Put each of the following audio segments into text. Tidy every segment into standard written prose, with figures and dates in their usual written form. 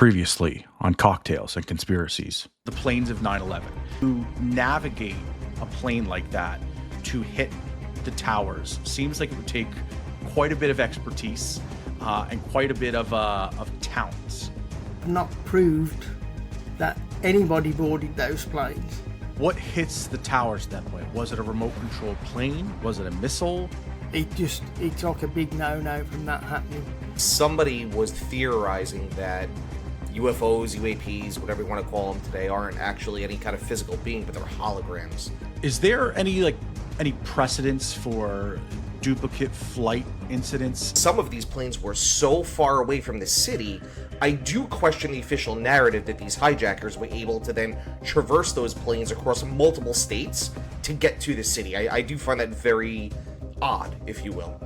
Previously on Cocktails and Conspiracies. The planes of 9/11. To navigate a plane like that to hit the towers seems like it would take quite a bit of expertise and quite a bit of talent. Not proved that anybody boarded those planes. What hits the towers that way? Was it a remote controlled plane? Was it a missile? It's like a big no-no from that happening. Somebody was theorizing that UFOs, UAPs, whatever you want to call them today, aren't actually any kind of physical being, but they're holograms. Is there any precedence for duplicate flight incidents? Some of these planes were so far away from the city, I do question the official narrative that these hijackers were able to then traverse those planes across multiple states to get to the city. I do find that very odd, if you will.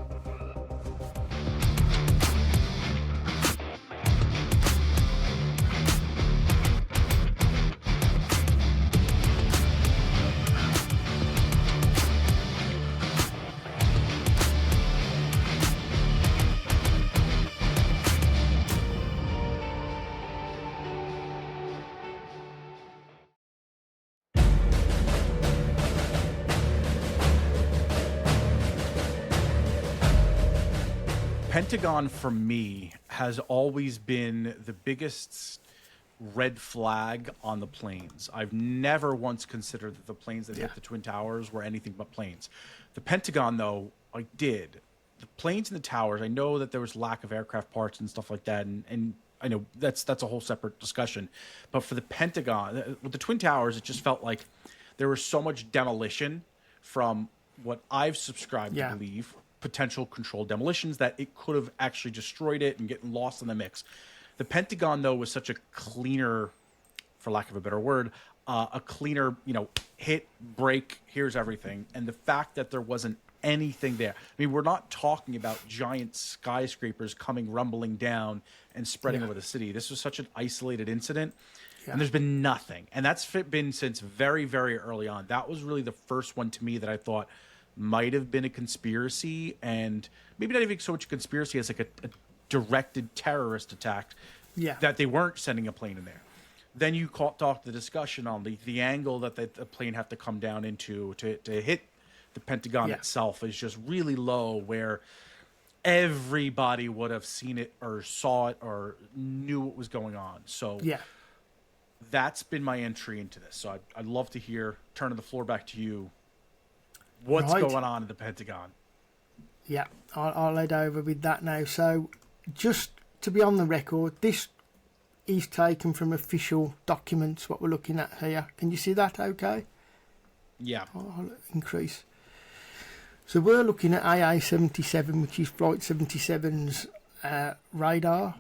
Pentagon, for me, has always been the biggest red flag on the planes. I've never once considered that the planes that hit the Twin Towers were anything but planes. The Pentagon, though, I did. The planes and the towers, I know that there was lack of aircraft parts and stuff like that, and I know that's a whole separate discussion. But for the Pentagon, with the Twin Towers, it just felt like there was so much demolition from what I've subscribed to believe, potential controlled demolitions, that it could have actually destroyed it and getting lost in the mix. The Pentagon, though, was such a cleaner, for lack of a better word, a cleaner, hit, break, here's everything. And the fact that there wasn't anything there. I mean, we're not talking about giant skyscrapers coming rumbling down and spreading over the city. This was such an isolated incident. And there's been nothing. And that's been since very, very early on. That was really the first one to me that I thought might have been a conspiracy, and maybe not even so much a conspiracy as like a directed terrorist attack, that they weren't sending a plane in there. Then you talk the discussion on the angle that the plane had to come down into to hit the Pentagon itself is just really low, where everybody would have seen it or saw it or knew what was going on. So that's been my entry into this. So I'd love to hear, turning the floor back to you, what's going on in the Pentagon. Yeah, I'll head over with that now. So just to be on the record, this is taken from official documents, what we're looking at here. Can you see that okay? Yeah. I'll increase. So we're looking at AA-77, which is Flight 77's radar.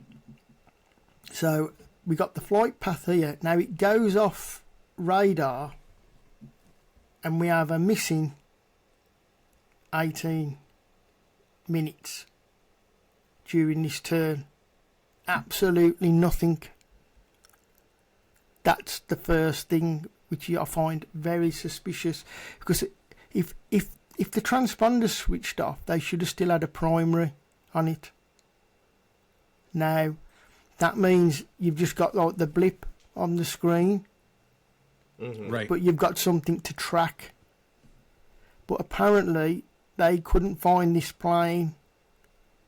So we got the flight path here. Now it goes off radar and we have a missing 18 minutes during this turn. Absolutely nothing. That's the first thing which I find very suspicious, because if the transponder switched off, they should have still had a primary on it. Now that means you've just got like the blip on the screen, right? But you've got something to track. But apparently they couldn't find this plane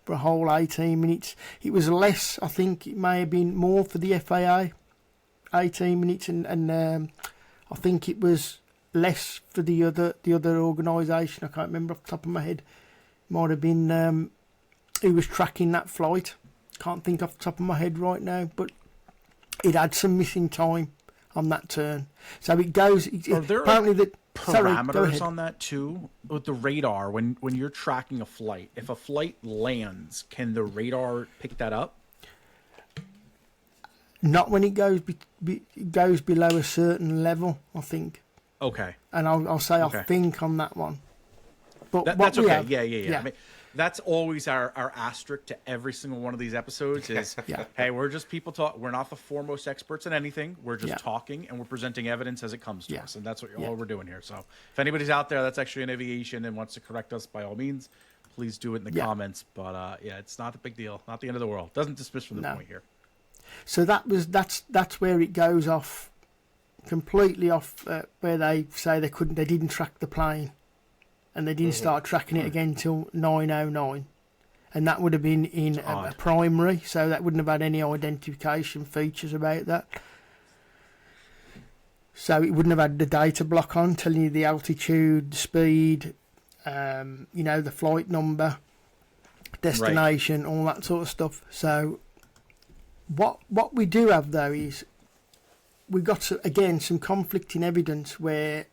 for a whole 18 minutes. It was less, I think it may have been more for the FAA, 18 minutes, and I think it was less for the other organisation. I can't remember off the top of my head. Might have been who was tracking that flight. Can't think off the top of my head right now, but it had some missing time on that turn. So it goes. Apparently that. Parameters on that too with the radar. When you're tracking a flight, if a flight lands, can the radar pick that up? Not when it goes goes below a certain level, I think. Okay. And I'll say I think on that one. But that's okay. Yeah. I mean, that's always our asterisk to every single one of these episodes is, hey, we're just people talk. We're not the foremost experts in anything. We're just talking, and we're presenting evidence as it comes to us. And that's all we're doing here. So if anybody's out there that's actually in aviation and wants to correct us, by all means, please do it in the comments. But it's not a big deal. Not the end of the world. Doesn't dismiss from the point here. So that's where it goes off, completely off, where they say they didn't track the plane, and they didn't start tracking it again till 9:09, and that would have been in a primary, so that wouldn't have had any identification features about that. So it wouldn't have had the data block on telling you the altitude, the speed, the flight number, destination, all that sort of stuff. So what we do have though is we've got some conflicting evidence where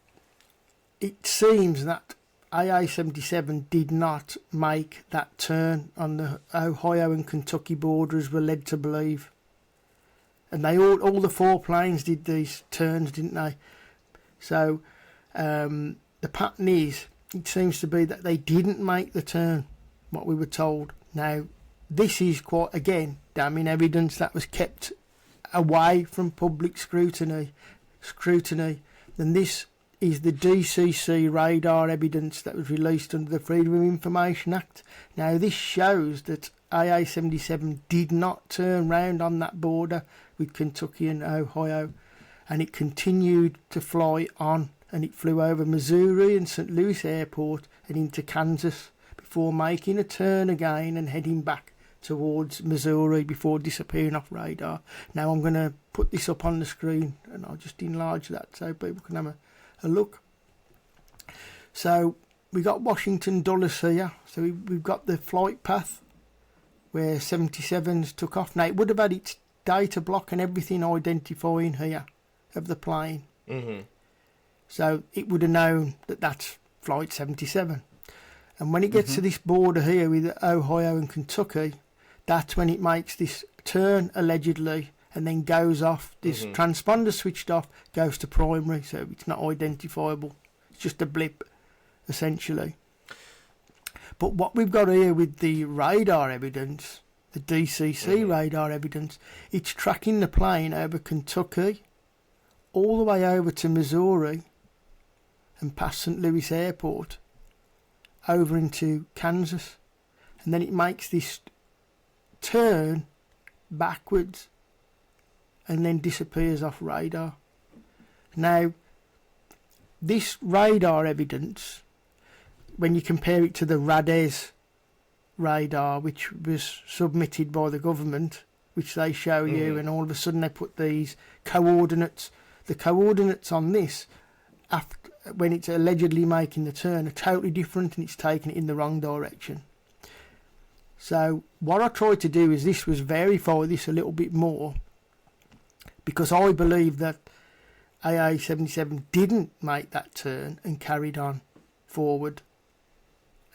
it seems that AA-77 did not make that turn on the Ohio and Kentucky border as we're led to believe. And they all the 4 planes did these turns, didn't they? So the pattern is, it seems to be that they didn't make the turn, what we were told. Now, this is quite, again, damning evidence that was kept away from public scrutiny. And this is the DCC radar evidence that was released under the Freedom of Information Act. Now, this shows that AA-77 did not turn round on that border with Kentucky and Ohio, and it continued to fly on, and it flew over Missouri and St. Louis Airport and into Kansas before making a turn again and heading back towards Missouri before disappearing off radar. Now I'm going to put this up on the screen, and I'll just enlarge that so people can have a look. So we got Washington Dulles here, so we've got the flight path where 77s took off. Now it would have had its data block and everything identifying here of the plane. So it would have known that that's flight 77. And when it gets to this border here with Ohio and Kentucky, that's when it makes this turn allegedly and then goes off. This transponder switched off, goes to primary, so it's not identifiable. It's just a blip, essentially. But what we've got here with the radar evidence, the DCC radar evidence, it's tracking the plane over Kentucky, all the way over to Missouri, and past St. Louis Airport, over into Kansas. And then it makes this turn backwards and then disappears off radar. Now, this radar evidence, when you compare it to the RADES radar, which was submitted by the government, which they show you, and all of a sudden they put these coordinates. The coordinates on this, after, when it's allegedly making the turn, are totally different, and it's taking it in the wrong direction. So what I tried to do is verify this a little bit more, because I believe that AA-77 didn't make that turn and carried on forward.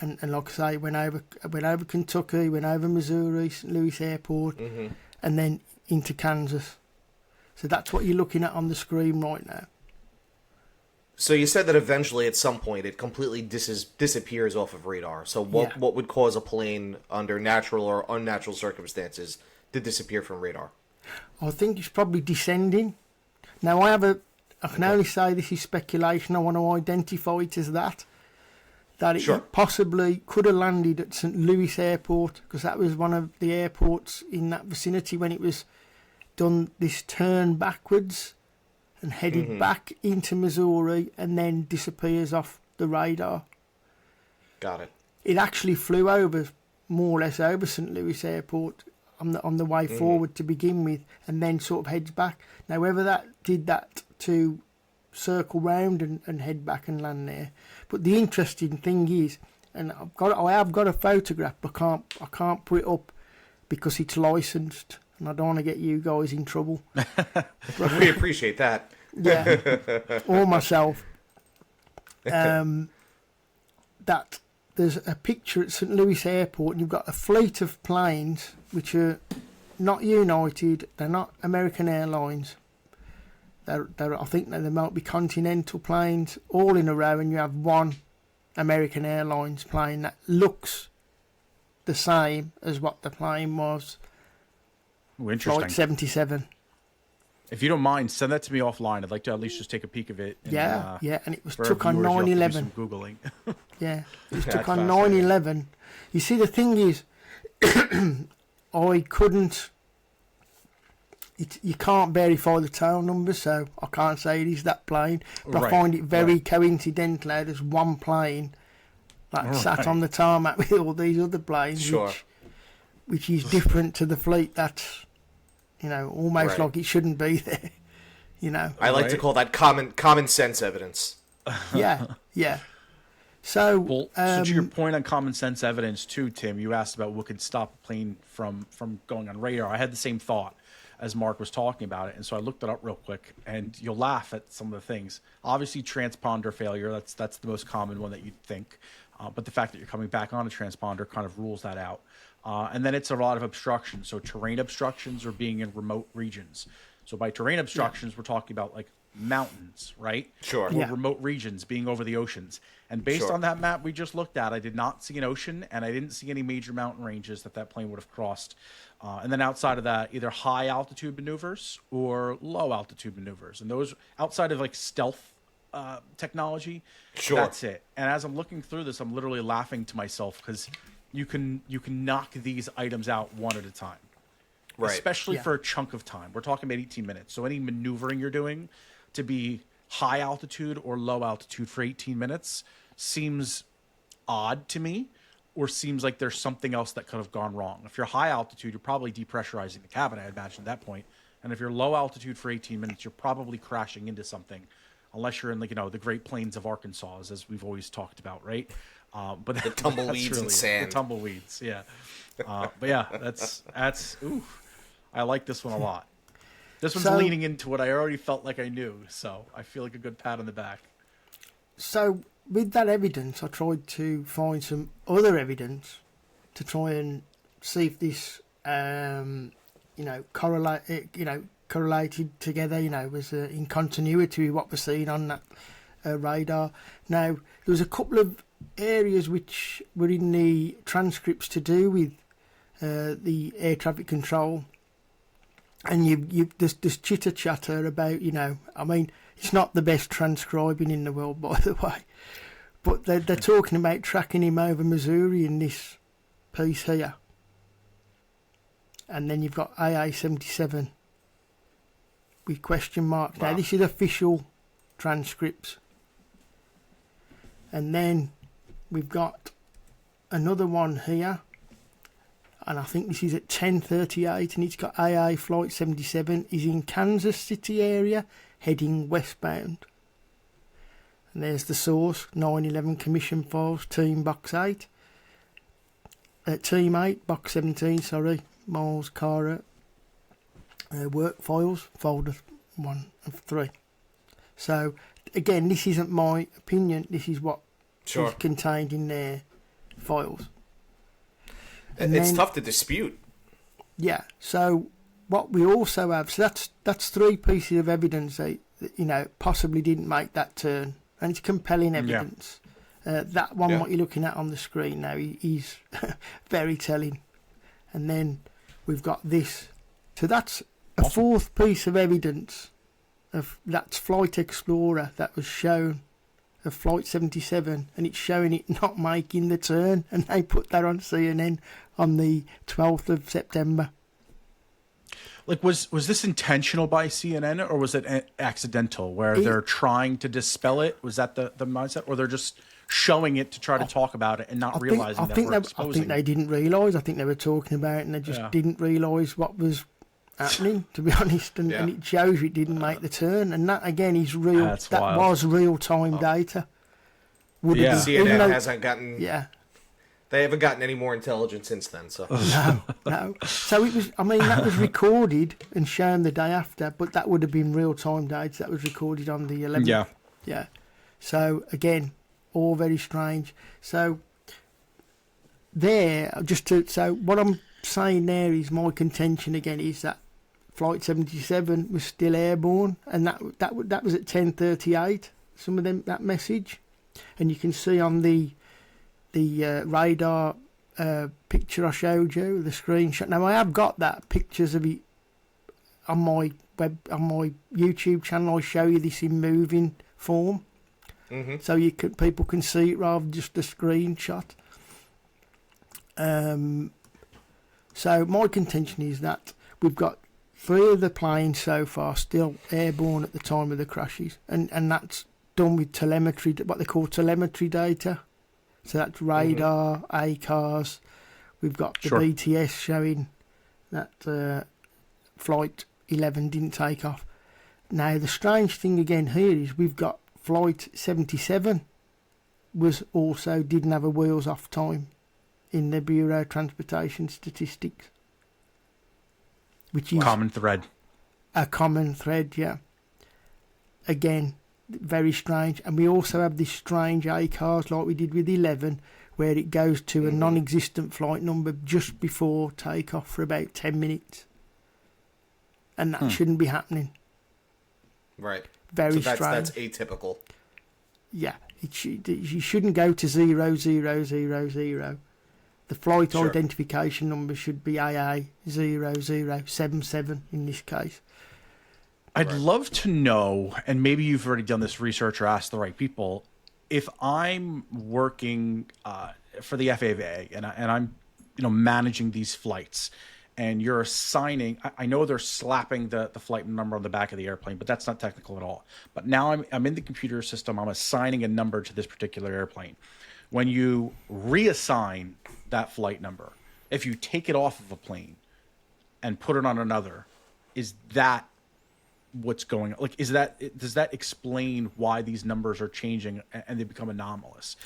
And like I say, went over Kentucky, went over Missouri, St. Louis Airport, and then into Kansas. So that's what you're looking at on the screen right now. So you said that eventually, at some point, it completely disappears off of radar. So what would cause a plane under natural or unnatural circumstances to disappear from radar? I think it's probably descending. Now I can only say this is speculation. I want to identify it as that it possibly could have landed at St. Louis Airport, because that was one of the airports in that vicinity when it was done this turn backwards and headed back into Missouri and then disappears off the radar. Got it. It actually flew over, more or less over St. Louis Airport on the way forward to begin with, and then sort of heads back. Now whether that did that to circle round and head back and land there. But the interesting thing is, and I have got a photograph, but I can't put it up because it's licensed, and I don't want to get you guys in trouble. We appreciate that. Yeah, or myself. That there's a picture at St. Louis Airport, and you've got a fleet of planes which are not United, they're not American Airlines. I think that there might be Continental planes all in a row, and you have one American Airlines plane that looks the same as what the plane was. Ooh, interesting. Flight 77. If you don't mind, send that to me offline. I'd like to at least just take a peek of it. And, and it was for took our on viewers, you'll have to 9/11. do some Googling. Yeah, it was took That's on fascinating. 9/11. You see, the thing is, I couldn't you can't verify the tail number, so I can't say it is that plane. But I Right, find it very right. coincidental how there's one plane that sat on the tarmac with all these other planes, Sure. which is different to the fleet. That's, almost Right. like it shouldn't be there. I like to Right. call that common sense evidence. Yeah. So, Well, so to your point on common sense evidence too, Tim, you asked about what could stop a plane from going on radar. I had the same thought as Mark was talking about it, and so I looked it up real quick. And you'll laugh at some of the things. Obviously, transponder failure. That's the most common one that you'd think. But the fact that you're coming back on a transponder kind of rules that out. And then it's a lot of obstructions. So terrain obstructions or being in remote regions. So by terrain obstructions, we're talking about like mountains, right? Sure. Or Yeah. remote regions being over the oceans. And based Sure. on that map we just looked at, I did not see an ocean, and I didn't see any major mountain ranges that plane would have crossed. And then outside of that, either high altitude maneuvers or low altitude maneuvers. And those outside of like stealth technology, Sure. that's it. And as I'm looking through this, I'm literally laughing to myself because you can knock these items out one at a time. Right. Especially Yeah. for a chunk of time. We're talking about 18 minutes. So any maneuvering you're doing to be high altitude or low altitude for 18 minutes seems odd to me, or seems like there's something else that could have gone wrong. If you're high altitude, you're probably depressurizing the cabin, I imagine, at that point. And if you're low altitude for 18 minutes, you're probably crashing into something, unless you're in like the Great Plains of Arkansas, as we've always talked about, right? But the tumbleweeds and sand. The tumbleweeds, yeah. But yeah, that's oof. I like this one a lot. This one's So- leaning into what I already felt like I knew, so I feel like a good pat on the back. So with that evidence, I tried to find some other evidence to try and see if this, correlated together, was in continuity with what we're seeing on that radar. Now, there was a couple of areas which were in the transcripts to do with the air traffic control. And there's chitter chatter about, it's not the best transcribing in the world, by the way. But they're talking about tracking him over Missouri in this piece here. And then you've got AA-77 with question marks. Wow. Now, this is official transcripts. And then we've got another one here. And I think this is at 10:38, and it's got AA Flight 77 is in Kansas City area, heading westbound. And there's the source, 9/11 Commission Files, Team Box 8. Team 8, Box 17, Miles Cara, Work Files, Folder 1 of 3. So, again, this isn't my opinion, this is what Sure. is contained in their files. And It's then- tough to dispute. Yeah. So what we also have, so that's three pieces of evidence that possibly didn't make that turn, and it's compelling evidence. That one, Yeah. what you're looking at on the screen now, is very telling. And then we've got this. So that's a fourth piece of evidence that's Flight Explorer that was shown of Flight 77, and it's showing it not making the turn, and they put that on CNN on the 12th of September. Like, was this intentional by CNN, or was it accidental, where they're trying to dispel it? Was that the mindset, or they're just showing it to try to talk about it and not realizing that we're I exposing think they didn't realise. I think they were talking about it, and they just didn't realise what was happening, to be honest. And it shows it didn't make the turn, and that again is real. That's that wild. was real time data. Would Yeah. have been, even CNN though- hasn't gotten. Yeah. They haven't gotten any more intelligent since then. So No. So it was. I mean, that was recorded and shown the day after, but that would have been real time data. That was recorded on the 11th. Yeah. Yeah. So again, all very strange. So so what I'm saying there is my contention again is that Flight 77 was still airborne, and that was at 10:38. Some of them, that message, and you can see on the radar picture I showed you, the screenshot. Now I have got that pictures of it on my YouTube channel. I show you this in moving form, so people can see it rather than just a screenshot. So my contention is that we've got 3 of the planes so far still airborne at the time of the crashes, and that's done with telemetry, what they call telemetry data. So that's radar, ACARS. We've got the BTS showing that Flight 11 didn't take off. Now, the strange thing again here is we've got Flight 77 didn't have a wheels off time in the Bureau of Transportation statistics. Which is common thread. A common thread, yeah. Again, very strange. And we also have this strange ACARS like we did with 11, where it goes to a non-existent flight number just before takeoff for about 10 minutes. And that shouldn't be happening. Right. Very so strange. That's atypical. Yeah. You shouldn't go to 0000. The flight identification number should be AA0077 in this case. I'd love to know, and maybe you've already done this research or asked the right people, if I'm working for the FAA and I'm managing these flights, and you're assigning, I know they're slapping the flight number on the back of the airplane, but that's not technical at all. But now I'm in the computer system, I'm assigning a number to this particular airplane. When you reassign that flight number, if you take it off of a plane and put it on another, is that what's going on? Like, does that explain why these numbers are changing and they become anomalous?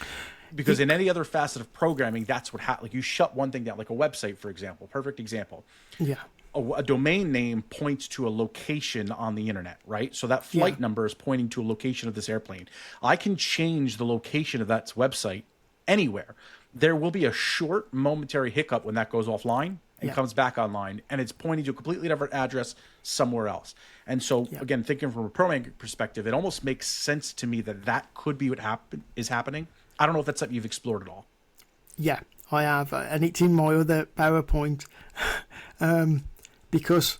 Because in any other facet of programming, that's what happens. Like, you shut one thing down, like a website, for example. Perfect example. Yeah. A domain name points to a location on the internet, right? So that flight number is pointing to a location of this airplane. I can change the location of that website anywhere. There will be a short momentary hiccup when that goes offline and comes back online, and it's pointing to a completely different address somewhere else. And so, again, thinking from a programming perspective, it almost makes sense to me that could be what is happening. I don't know if that's something you've explored at all. Yeah, I have, and it's in my other PowerPoint. Because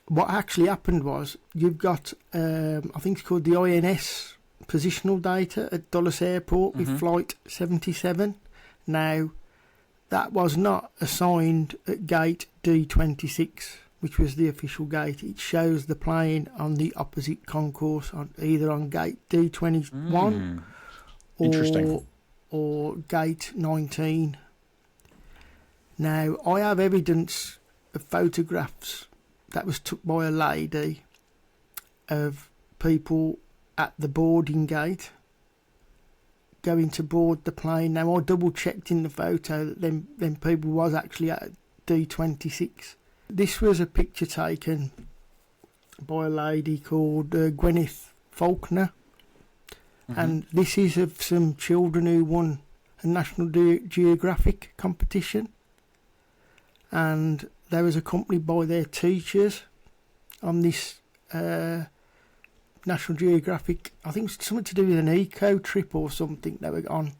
what actually happened was you've got, I think it's called the INS positional data at Dulles Airport with Flight 77. Now, that was not assigned at gate D26, which was the official gate. It shows the plane on the opposite concourse, either on gate D21 or gate 19. Now, I have evidence of photographs that was took by a lady of people at the boarding gate going to board the plane. Now, I double checked in the photo that them people was actually at D26. This was a picture taken by a lady called Gwyneth Faulkner, and this is of some children who won a National Geographic competition, and they was accompanied by their teachers on this National Geographic, I think it's something to do with an eco trip or something they were on.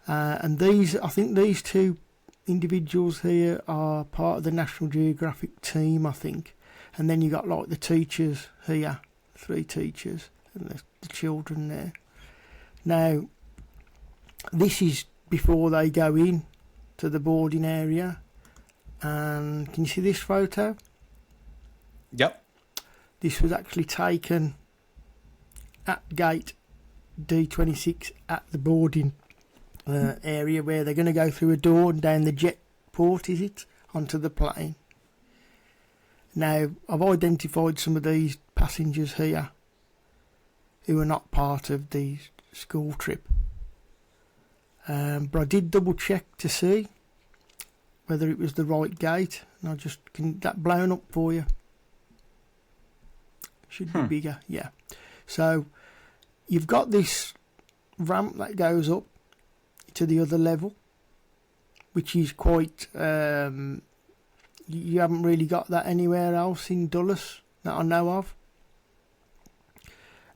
And I think these two individuals here are part of the National Geographic team, I think. And then you got like the teachers here, 3 teachers, and the children there. Now, this is before they go in to the boarding area. And can you see this photo? Yep. This was actually taken at gate D26 at the boarding area where they're going to go through a door and down the jet port, is it, onto the plane. Now, I've identified some of these passengers here who are not part of the school trip. But I did double check to see whether it was the right gate, and I just can that blown up for you. Should be bigger, yeah. So you've got this ramp that goes up to the other level, which is quite. You haven't really got that anywhere else in Dulles that I know of.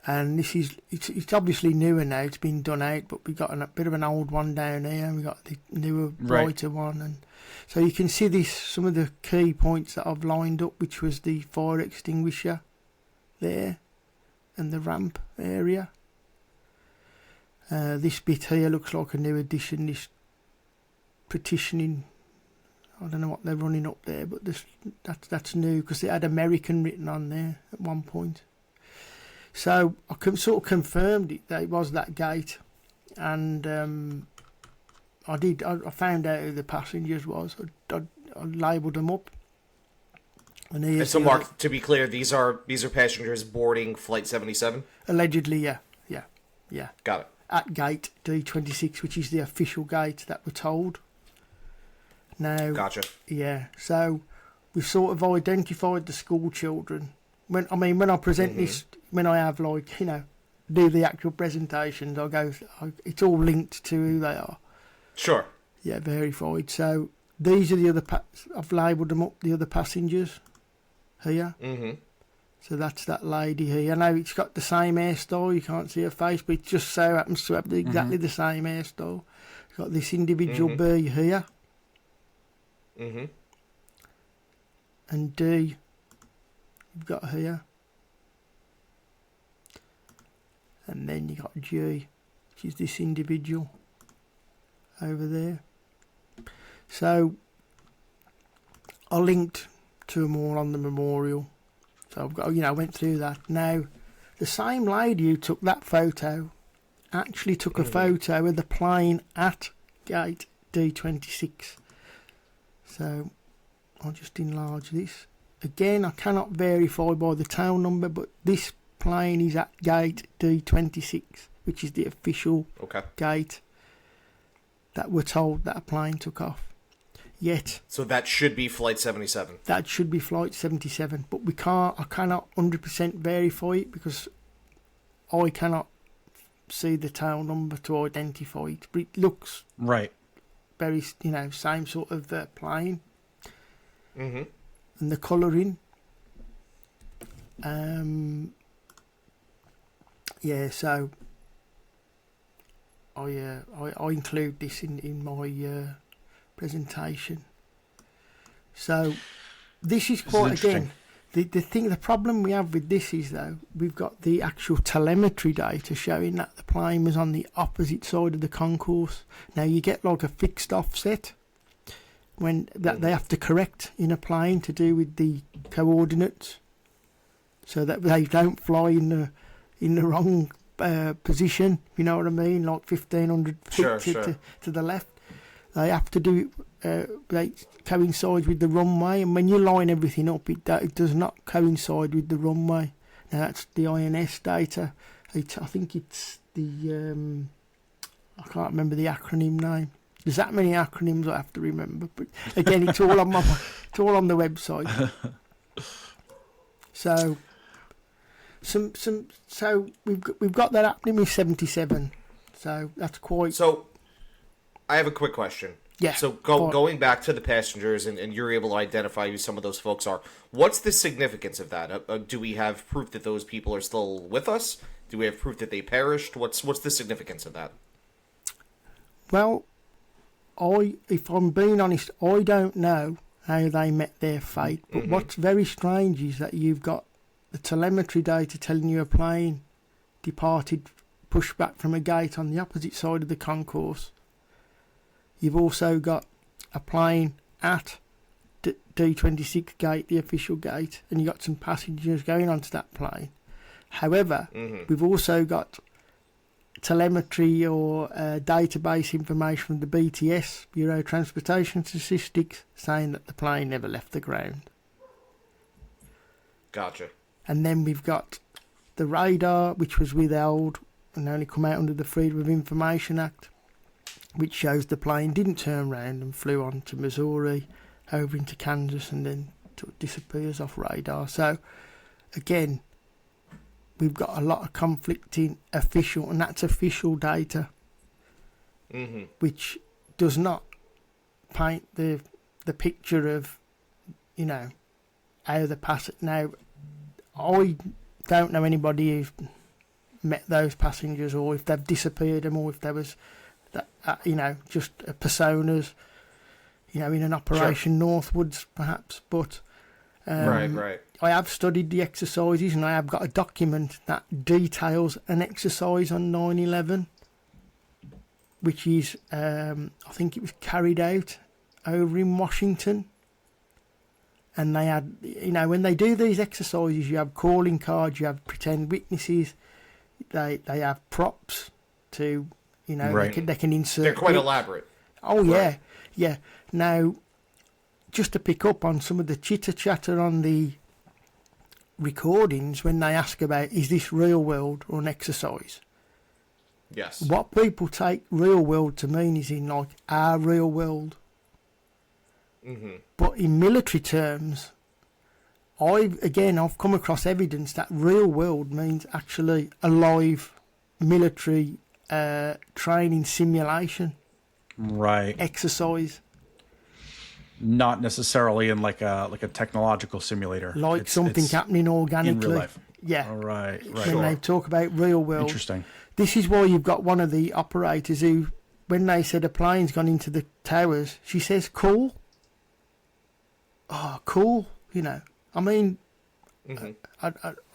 And this is it's obviously newer now. It's been done out, but we've got a bit of an old one down here. We've got the newer, brighter one, and so you can see this. Some of the key points that I've lined up, which was the fire extinguisher there and the ramp area. This bit here looks like a new addition. This partitioning, I don't know what they're running up there, but that's new because it had American written on there at one point. So I sort of confirmed it that it was that gate, and I found out who the passengers was. I labelled them up. And so, Mark, to be clear, these are passengers boarding Flight 77? Allegedly, yeah. Got it. At gate D26, which is the official gate that we're told. Now, Gotcha. Yeah, so we've sort of identified the school children. When I present this, when I have do the actual presentations, it's all linked to who they are. Sure. Yeah, verified. So these are the other. I've labelled them up. The other passengers here. Mm-hmm. So that's that lady here. I know it's got the same hairstyle. You can't see her face, but it just so happens to have exactly the same hairstyle. It's got this individual B here. Mm-hmm. And D, you've got here. And then you got G, which is this individual over there. So I linked to them all on the memorial. So I've got, I went through that. Now, the same lady who took that photo actually took a photo of the plane at gate D26. So I'll just enlarge this. Again, I cannot verify by the tail number, but this plane is at gate D26, which is the official gate that we're told that a plane took off. Yet, so that should be Flight 77. That should be Flight 77, but I cannot 100% verify it because I cannot see the tail number to identify it. But it looks very, same sort of plane. Mm-hmm. And the colouring. So I include this in my presentation. So this is quite, again, the problem we have with this is, though, we've got the actual telemetry data showing that the plane was on the opposite side of the concourse. Now you get like a fixed offset when that they have to correct in a plane to do with the coordinates, so that they don't fly in the wrong position. You know what I mean? Like 1,500 feet to the left. They have to do they coincide with the runway, and when you line everything up, it does not coincide with the runway. Now that's the INS data. I think it's the I can't remember the acronym name. There's that many acronyms I have to remember, but again, it's all on it's all on the website. So so we've got that happening with 77. So that's quite. So I have a quick question. Yeah. So going back to the passengers, and you're able to identify who some of those folks are. What's the significance of that? Do we have proof that those people are still with us? Do we have proof that they perished? What's the significance of that? Well, if I'm being honest, I don't know how they met their fate. But what's very strange is that you've got the telemetry data telling you a plane departed, pushed back from a gate on the opposite side of the concourse. You've also got a plane at D26 gate, the official gate, and you've got some passengers going onto that plane. However, we've also got telemetry or database information from the BTS, Bureau of Transportation Statistics, saying that the plane never left the ground. Gotcha. And then we've got the radar, which was withheld and only come out under the Freedom of Information Act, which shows the plane didn't turn around and flew on to Missouri, over into Kansas, and then disappears off radar. So, again, we've got a lot of conflicting official, and that's official data, which does not paint the picture of, how the passage. Now, I don't know anybody who's met those passengers, or if they've disappeared them, or if there was that, just personas, in an operation northwards, perhaps. But right. I have studied the exercises, and I have got a document that details an exercise on 9/11, which is, I think it was carried out over in Washington. And they had, you know, when they do these exercises, you have calling cards, you have pretend witnesses, they have props to, you know, Right. they can insert. They're quite elaborate. Oh, Right. yeah. Now, just to pick up on some of the chitter-chatter on the recordings when they ask about, is this real world or an exercise? Yes. What people take real world to mean is in, like, our real world. Mm-hmm. But in military terms, I've come across evidence that real world means actually a live military training simulation Right. exercise, Not necessarily in like a technological simulator. like something it's happening organically. in real life. Yeah. All right. Right. When they talk about real world, Interesting. this is why you've got one of the operators who, when they said a plane's gone into the towers, she says, "Cool." Oh, cool. You know, I mean, Mm-hmm.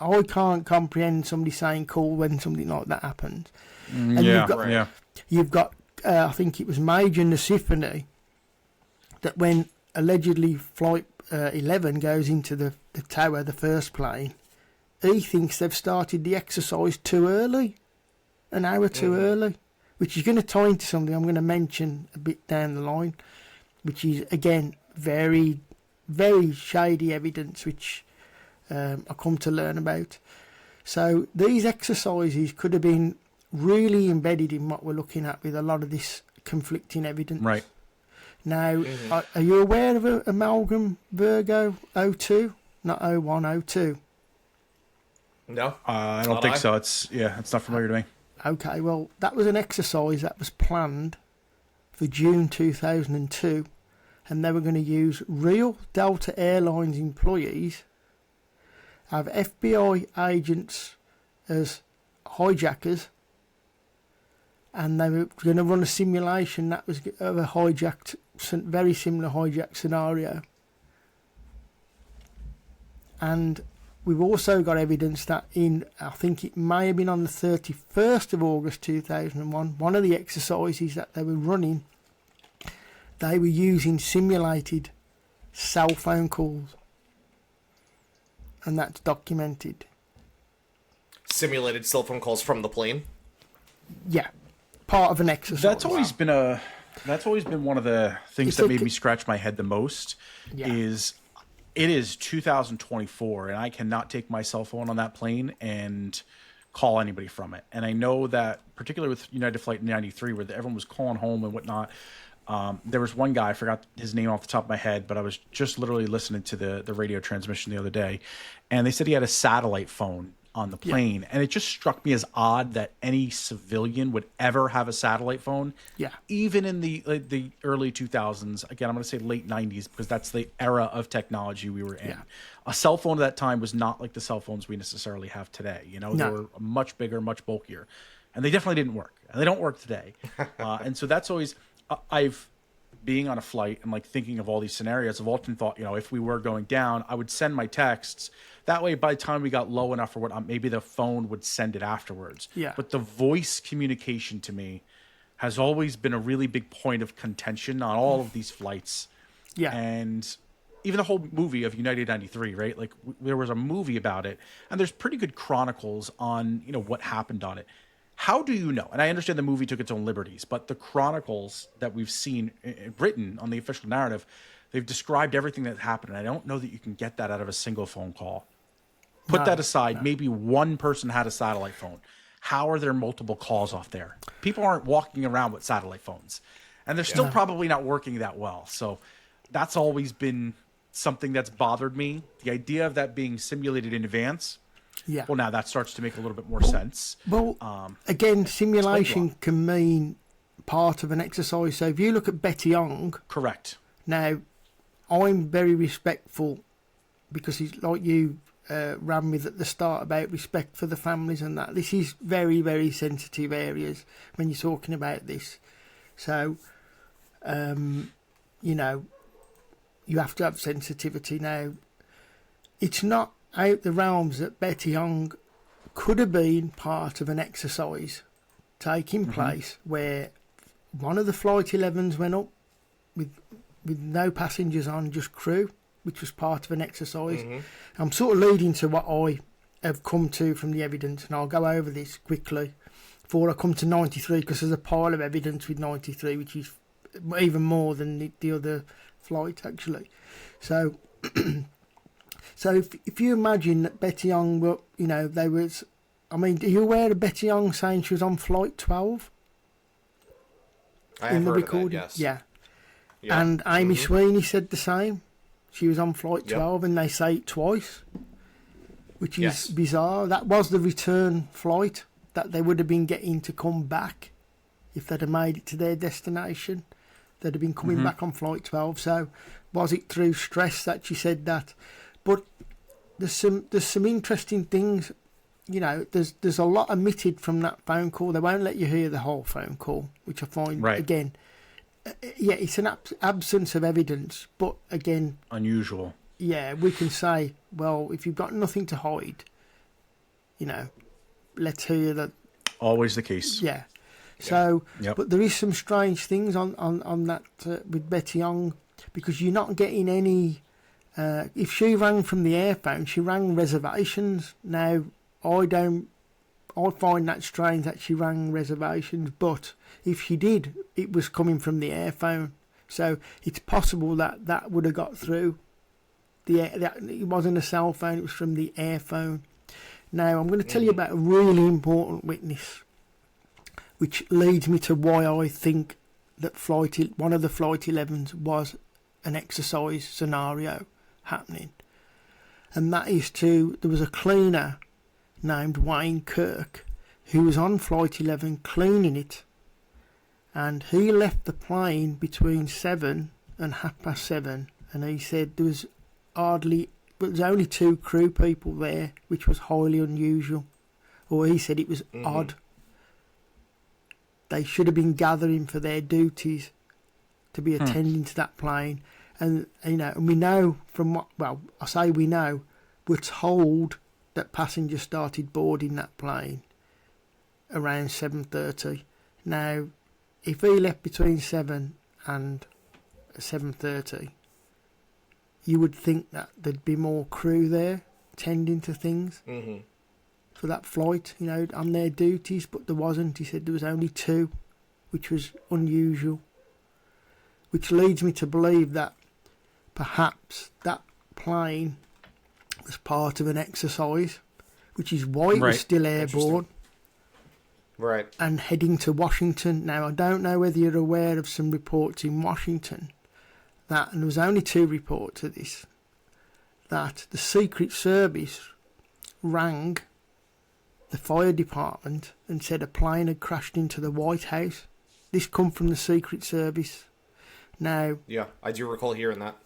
I can't comprehend somebody saying cool when something like that happens. And Yeah. you've got, Right. Yeah. You've got, I think it was Major Nassifani, that when allegedly Flight 11 goes into the tower, the first plane, he thinks they've started the exercise too early, an hour too early, which is going to tie into something I'm going to mention a bit down the line, which is, again, very, very shady evidence, which I come to learn about. So these exercises could have been really embedded in what we're looking at with a lot of this conflicting evidence. Right. Now, are you aware of Amalgam Virgo 02? Not 01, 02. No. I don't Not think I. so. It's not familiar to me. Okay, well, that was an exercise that was planned for June 2002, and they were going to use real Delta Airlines employees, have FBI agents as hijackers, and they were going to run a simulation that was of a hijacked, very similar hijack scenario. And we've also got evidence that I think it may have been on the 31st of August 2001, one of the exercises that they were running, they were using simulated cell phone calls. And that's documented. Simulated cell phone calls from the plane. Yeah, part of an exercise. That's always been one of the things It's that like- made me scratch my head the most. Yeah. It is 2024, and I cannot take my cell phone on that plane and call anybody from it. And I know that, particularly with United Flight 93, where everyone was calling home and whatnot, there was one guy, I forgot his name off the top of my head, but I was just literally listening to the radio transmission the other day, and they said he had a satellite phone on the plane, and it just struck me as odd that any civilian would ever have a satellite phone. Yeah. Even in the early 2000s, again, I'm going to say late 90s because that's the era of technology we were in. Yeah. A cell phone at that time was not like the cell phones we necessarily have today. You know, they No. were much bigger, much bulkier, and they definitely didn't work. And they don't work today. And so that's always being on a flight and like thinking of all these scenarios, I've often thought, you know, if we were going down, I would send my texts. That way, by the time we got low enough for what, maybe the phone would send it afterwards. Yeah. But the voice communication to me has always been a really big point of contention on all of these flights. Yeah. And even the whole movie of United 93, right? Like there was a movie about it, and there's pretty good chronicles on, you know, what happened on it. How do you know? And I understand the movie took its own liberties, but the chronicles that we've seen written on the official narrative, they've described everything that happened. And I don't know that you can get that out of a single phone call. Put No, that aside. Maybe one person had a satellite phone. How are there multiple calls off there? People aren't walking around with satellite phones, and they're still probably not working that well. So that's always been something that's bothered me. The idea of that being simulated in advance. Yeah. Well, now that starts to make a little bit more sense. Well, again, simulation can mean part of an exercise. So if you look at Betty Young, Correct. now, I'm very respectful because he's like you ran with at the start about respect for the families and that. This is very, very sensitive areas when you're talking about this. So, you know, you have to have sensitivity. Now, it's not out the realms that Betty Young could have been part of an exercise taking place where one of the Flight 11s went up with with no passengers on, just crew, which was part of an exercise. I'm sort of leading to what I have come to from the evidence, and I'll go over this quickly before I come to 93, because there's a pile of evidence with 93, which is even more than the other flight, actually. So, if you imagine that Betty Young, were, you know, there was, I mean, are you aware of Betty Young saying she was on Flight 12? I have heard of that, yes. Yeah. Yeah. And Amy Sweeney said the same. She was on Flight 12, and they say it twice, which is bizarre. That was the return flight that they would have been getting to come back if they'd have made it to their destination. They'd have been coming back on Flight 12. So was it through stress that she said that? But there's some interesting things. You know, there's a lot omitted from that phone call. They won't let you hear the whole phone call, which I find, again, yeah, it's an absence of evidence. But again, unusual. Yeah, we can say, well, if you've got nothing to hide, you know, let's hear that. Always the case. Yeah. So, but there is some strange things on that with Betty Young, because you're not getting any. If she rang from the airphone, she rang reservations. Now, I find that strange that she rang reservations, but if she did, it was coming from the airphone. So it's possible that would have got through. It wasn't a cell phone, it was from the airphone. Now, I'm going to tell you about a really important witness, which leads me to why I think that one of the Flight 11s was an exercise scenario happening. And that is there was a cleaner named Wayne Kirk who was on Flight 11 cleaning it, and he left the plane between 7 and 7:30, and he said there was only 2 crew people there, which was highly unusual, or he said it was odd. They should have been gathering for their duties to be attending to that plane. And you know, and we know from what, well, I say we know, we're told that passengers started boarding that plane around 7:30. Now, if he left between 7 and 7:30, you would think that there'd be more crew there tending to things for that flight, you know, on their duties, but there wasn't. He said there was only 2, which was unusual, which leads me to believe that perhaps that plane was part of an exercise, which is why it was still airborne. Right. And heading to Washington. Now, I don't know whether you're aware of some reports in Washington that, and there was only 2 reports of this, that the Secret Service rang the fire department and said a plane had crashed into the White House. This come from the Secret Service. Now... Yeah, I do recall hearing that.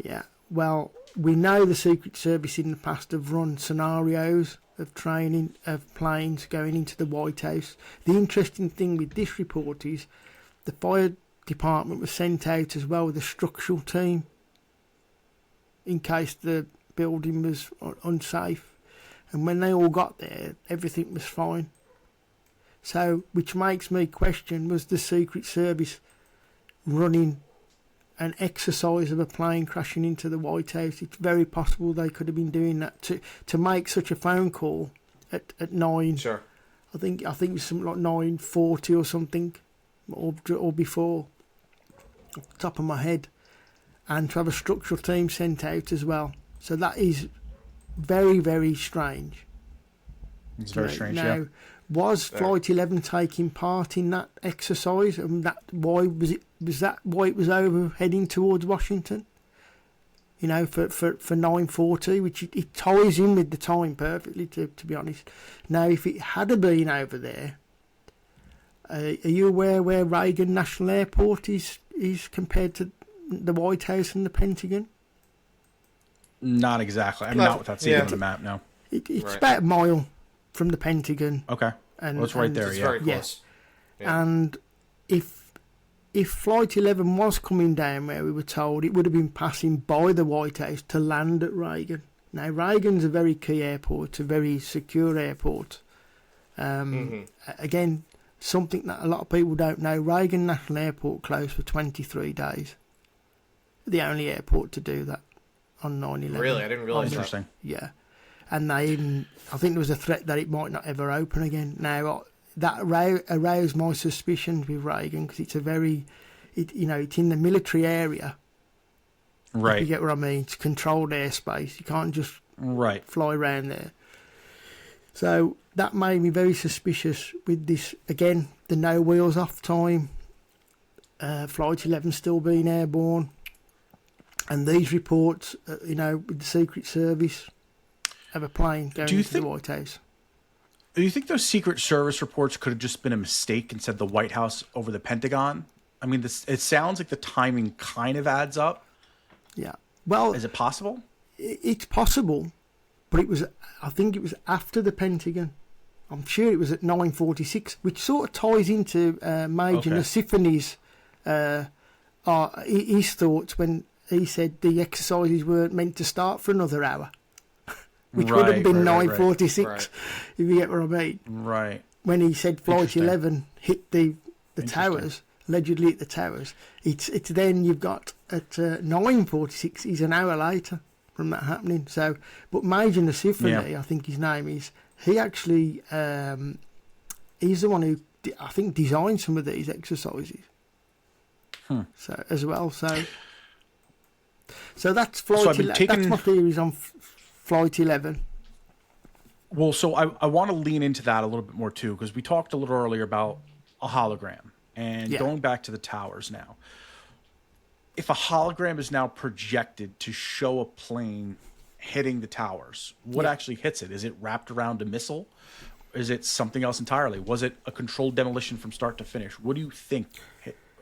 Yeah, well, we know the Secret Service in the past have run scenarios of training of planes going into the White House. The interesting thing with this report is the fire department was sent out as well with a structural team in case the building was unsafe. And when they all got there, everything was fine. So, which makes me question, was the Secret Service running an exercise of a plane crashing into the White House? It's very possible they could have been doing that to make such a phone call at 9. Sure. I think it was something like 9:40 or something, or before, off the top of my head, and to have a structural team sent out as well. So that is very, very strange. It's very strange. Now, was Flight 11 taking part in that exercise, and was that why it was over heading towards Washington? You know, for 9:40, which it ties in with the time perfectly, to be honest. Now, if it had been over there, are you aware where Reagan National Airport is compared to the White House and the Pentagon? Not exactly. I'm not without seeing it on the map now. It's about a mile from the Pentagon. Okay. And it's right there, it's very close. Yeah. And if Flight 11 was coming down where we were told, it would have been passing by the White House to land at Reagan. Now, Reagan's a very key airport, a very secure airport. Again, something that a lot of people don't know, Reagan National Airport closed for 23 days the only airport to do that on 9/11. Really? I didn't realize that. Interesting. Yeah. And they even, I think there was a threat that it might not ever open again. Now, that aroused my suspicions with Reagan, because it's it's in the military area. Right. You get what I mean? It's controlled airspace. You can't just fly around there. So that made me very suspicious with this, again, the no wheels off time, Flight 11 still being airborne, and these reports, with the Secret Service of a plane going into the White House. Do you think those Secret Service reports could have just been a mistake and said the White House over the Pentagon? I mean, it sounds like the timing kind of adds up. Yeah. Well, is it possible? It's possible, but I think it was after the Pentagon. I'm sure it was at 9:46, which sort of ties into Major Nasifany's his thoughts when he said the exercises weren't meant to start for another hour, which would have been 9:46, right. if you get what I mean. Right. When he said Flight 11 hit the towers, allegedly hit the towers, it's then you've got at 9:46 is an hour later from that happening. So, but Major Nasifany, I think his name is, he actually he's the one who I think designed some of these exercises. So as well, so that's Flight 11. That's my theories on Flight 11. Well, so I want to lean into that a little bit more too, because we talked a little earlier about a hologram and going back to the towers now. If a hologram is now projected to show a plane hitting the towers, what actually hits it? Is it wrapped around a missile? Is it something else entirely? Was it a controlled demolition from start to finish? What do you think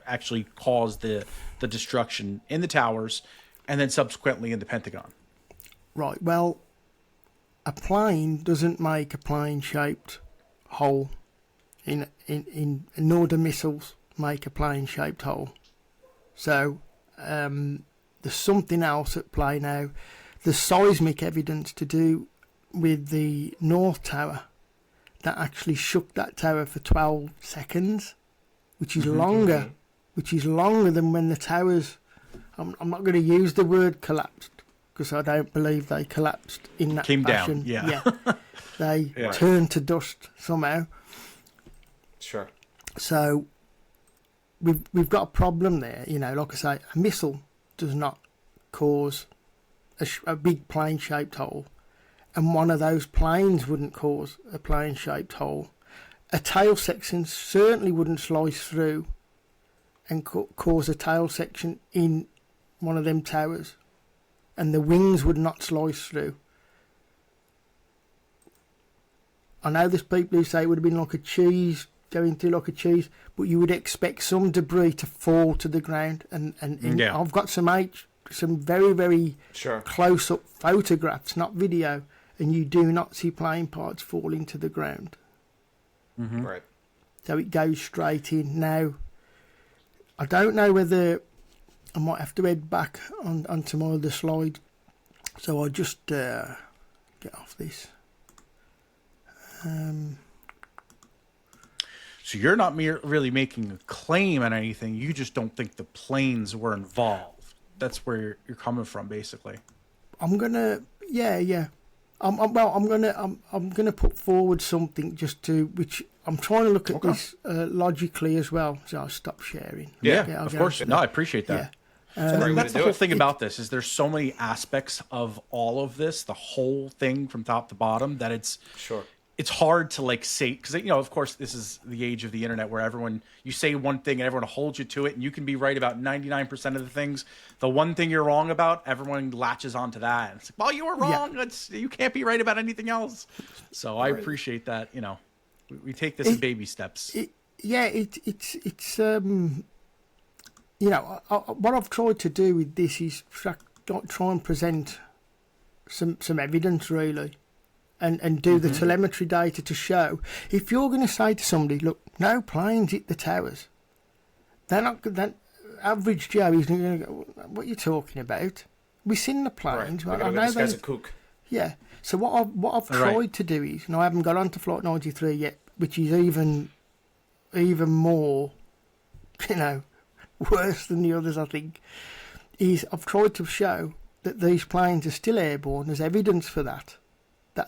actually caused the destruction in the towers and then subsequently in the Pentagon? Right, well, a plane doesn't make a plane-shaped hole, nor do missiles make a plane-shaped hole. So there's something else at play now. There's seismic evidence to do with the North Tower that actually shook that tower for 12 seconds, which is longer than when the towers, I'm not going to use the word collapsed, because I don't believe they collapsed in that fashion. Down, They turned to dust somehow. Sure. So we've got a problem there. Like I say, a missile does not cause a big plane-shaped hole, and one of those planes wouldn't cause a plane-shaped hole. A tail section certainly wouldn't slice through and cause a tail section in one of them towers, and the wings would not slice through. I know there's people who say it would have been like a cheese, going through like a cheese, but you would expect some debris to fall to the ground, and I've got some very, very close-up photographs, not video, and you do not see plane parts falling to the ground. Mm-hmm. Right. So it goes straight in. Now, I don't know whether I might have to head back onto my other slide, so I'll just get off this. So you're not really making a claim on anything. You just don't think the planes were involved. That's where you're coming from, basically. I'm gonna, I'm gonna put forward something which I'm trying to look at this logically as well. So I'll stop sharing. Yeah, of course. No, I appreciate that. Yeah. And that's the whole thing about this, is there's so many aspects of all of this, the whole thing from top to bottom, that it's hard to say, because of course this is the age of the internet where you say one thing and everyone holds you to it, and you can be right about 99% of the things. The one thing you're wrong about, everyone latches onto that, and it's like, well, you were wrong. You can't be right about anything else. So I appreciate that. We take this in baby steps. What I've tried to do with this is try and present some evidence, really, and do the telemetry data to show. If you're going to say to somebody, look, no planes hit the towers, they're not. That average Joe is going to go, what are you talking about? We've seen the planes. Right. I know this guy's a kook. Yeah. So what I've tried to do is, and I haven't got onto Flight 93 yet, which is even more, worse than the others, I think, is I've tried to show that these planes are still airborne. There's evidence for that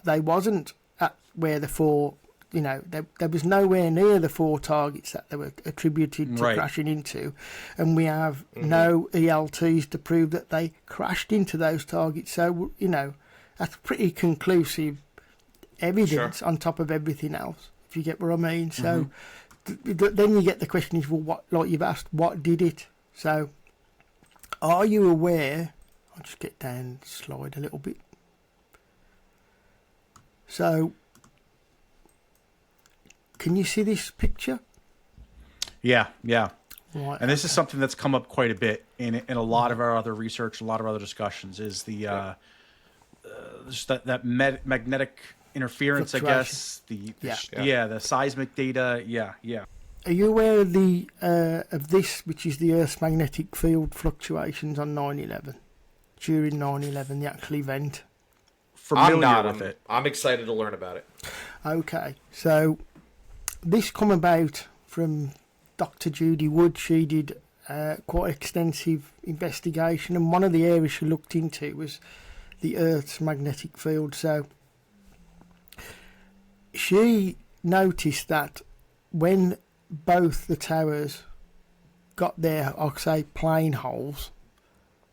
they wasn't at where the four, there was nowhere near the four targets that they were attributed to crashing into, and we have no ELTs to prove that they crashed into those targets. So, that's pretty conclusive evidence on top of everything else, if you get what I mean. So then you get the question is, well, what, like you've asked, what did it? So are you aware, I'll just get down the slide a little bit. So can you see this picture? Yeah. Right, and this is something that's come up quite a bit in a lot of our other research, a lot of other discussions, is the just that magnetic interference, I guess. The seismic data. Yeah. Are you aware of the of this, which is the Earth's magnetic field fluctuations on 9/11? During 9/11, the actual event. Familiar with it. I'm excited to learn about it. Okay, so this come about from Dr. Judy Wood. She did quite extensive investigation, and one of the areas she looked into was the Earth's magnetic field. So she noticed that when both the towers got their, I'll say, plane holes,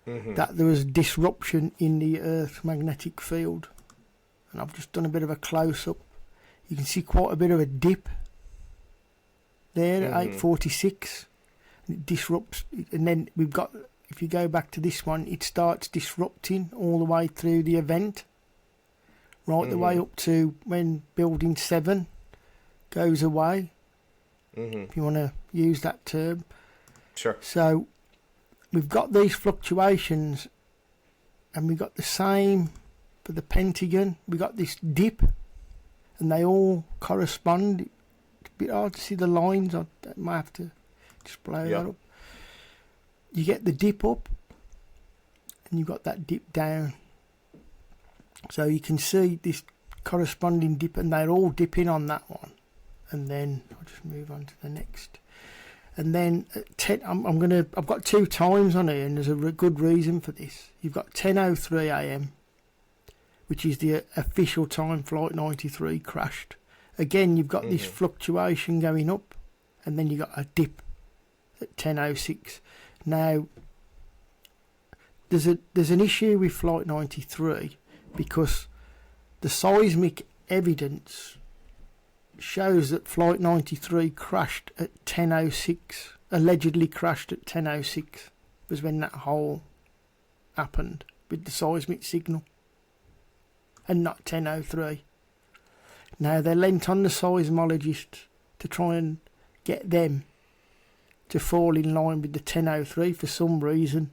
that there was disruption in the Earth's magnetic field. And I've just done a bit of a close-up. You can see quite a bit of a dip there at 8:46. It disrupts, and then we've got, if you go back to this one, it starts disrupting all the way through the event, right the way up to when Building 7 goes away, if you want to use that term. Sure. So we've got these fluctuations, and we've got the same for the Pentagon. We've got this dip, and they all correspond. It's a bit hard to see the lines. I might have to just blow that up. You get the dip up, and you've got that dip down. So you can see this corresponding dip, and they're all dipping on that one. And then I'll just move on to the next. And then at 10, I've got two times on here, and there's a good reason for this. You've got 10:03 a.m., which is the official time Flight 93 crashed. Again, you've got this fluctuation going up, and then you've got a dip at 10:06. Now, there's an issue with Flight 93 because the seismic evidence shows that Flight 93 crashed at 10:06, allegedly crashed at 10:06, was when that hole happened with the seismic signal, and not 10:03. Now, they lent on the seismologists to try and get them to fall in line with the 10:03 for some reason.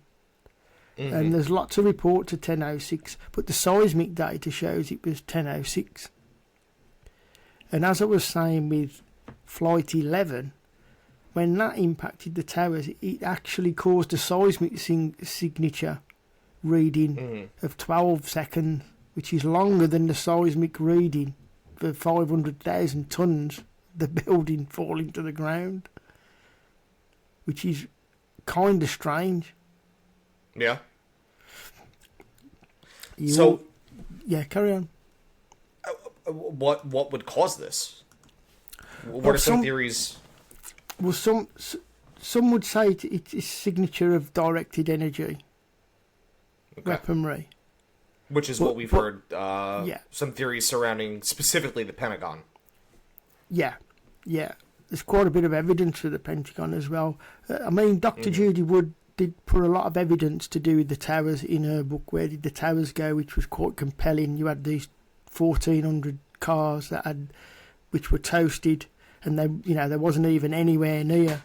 And there's lots of reports of 10:06, but the seismic data shows it was 10:06. And as I was saying with Flight 11, when that impacted the towers, it actually caused a seismic signature reading of 12 seconds, which is longer than the seismic reading for 500,000 tonnes, the building falling to the ground, which is kind of strange. Yeah. Yeah, carry on. What would cause this? What are some theories? Well, some would say it's a signature of directed energy weaponry, which is what we've heard. Some theories surrounding specifically the Pentagon. Yeah. There's quite a bit of evidence for the Pentagon as well. I mean, Dr. Judy Wood did put a lot of evidence to do with the towers in her book. Where did the towers go? Which was quite compelling. You had these 1,400 cars which were toasted, and there wasn't even anywhere near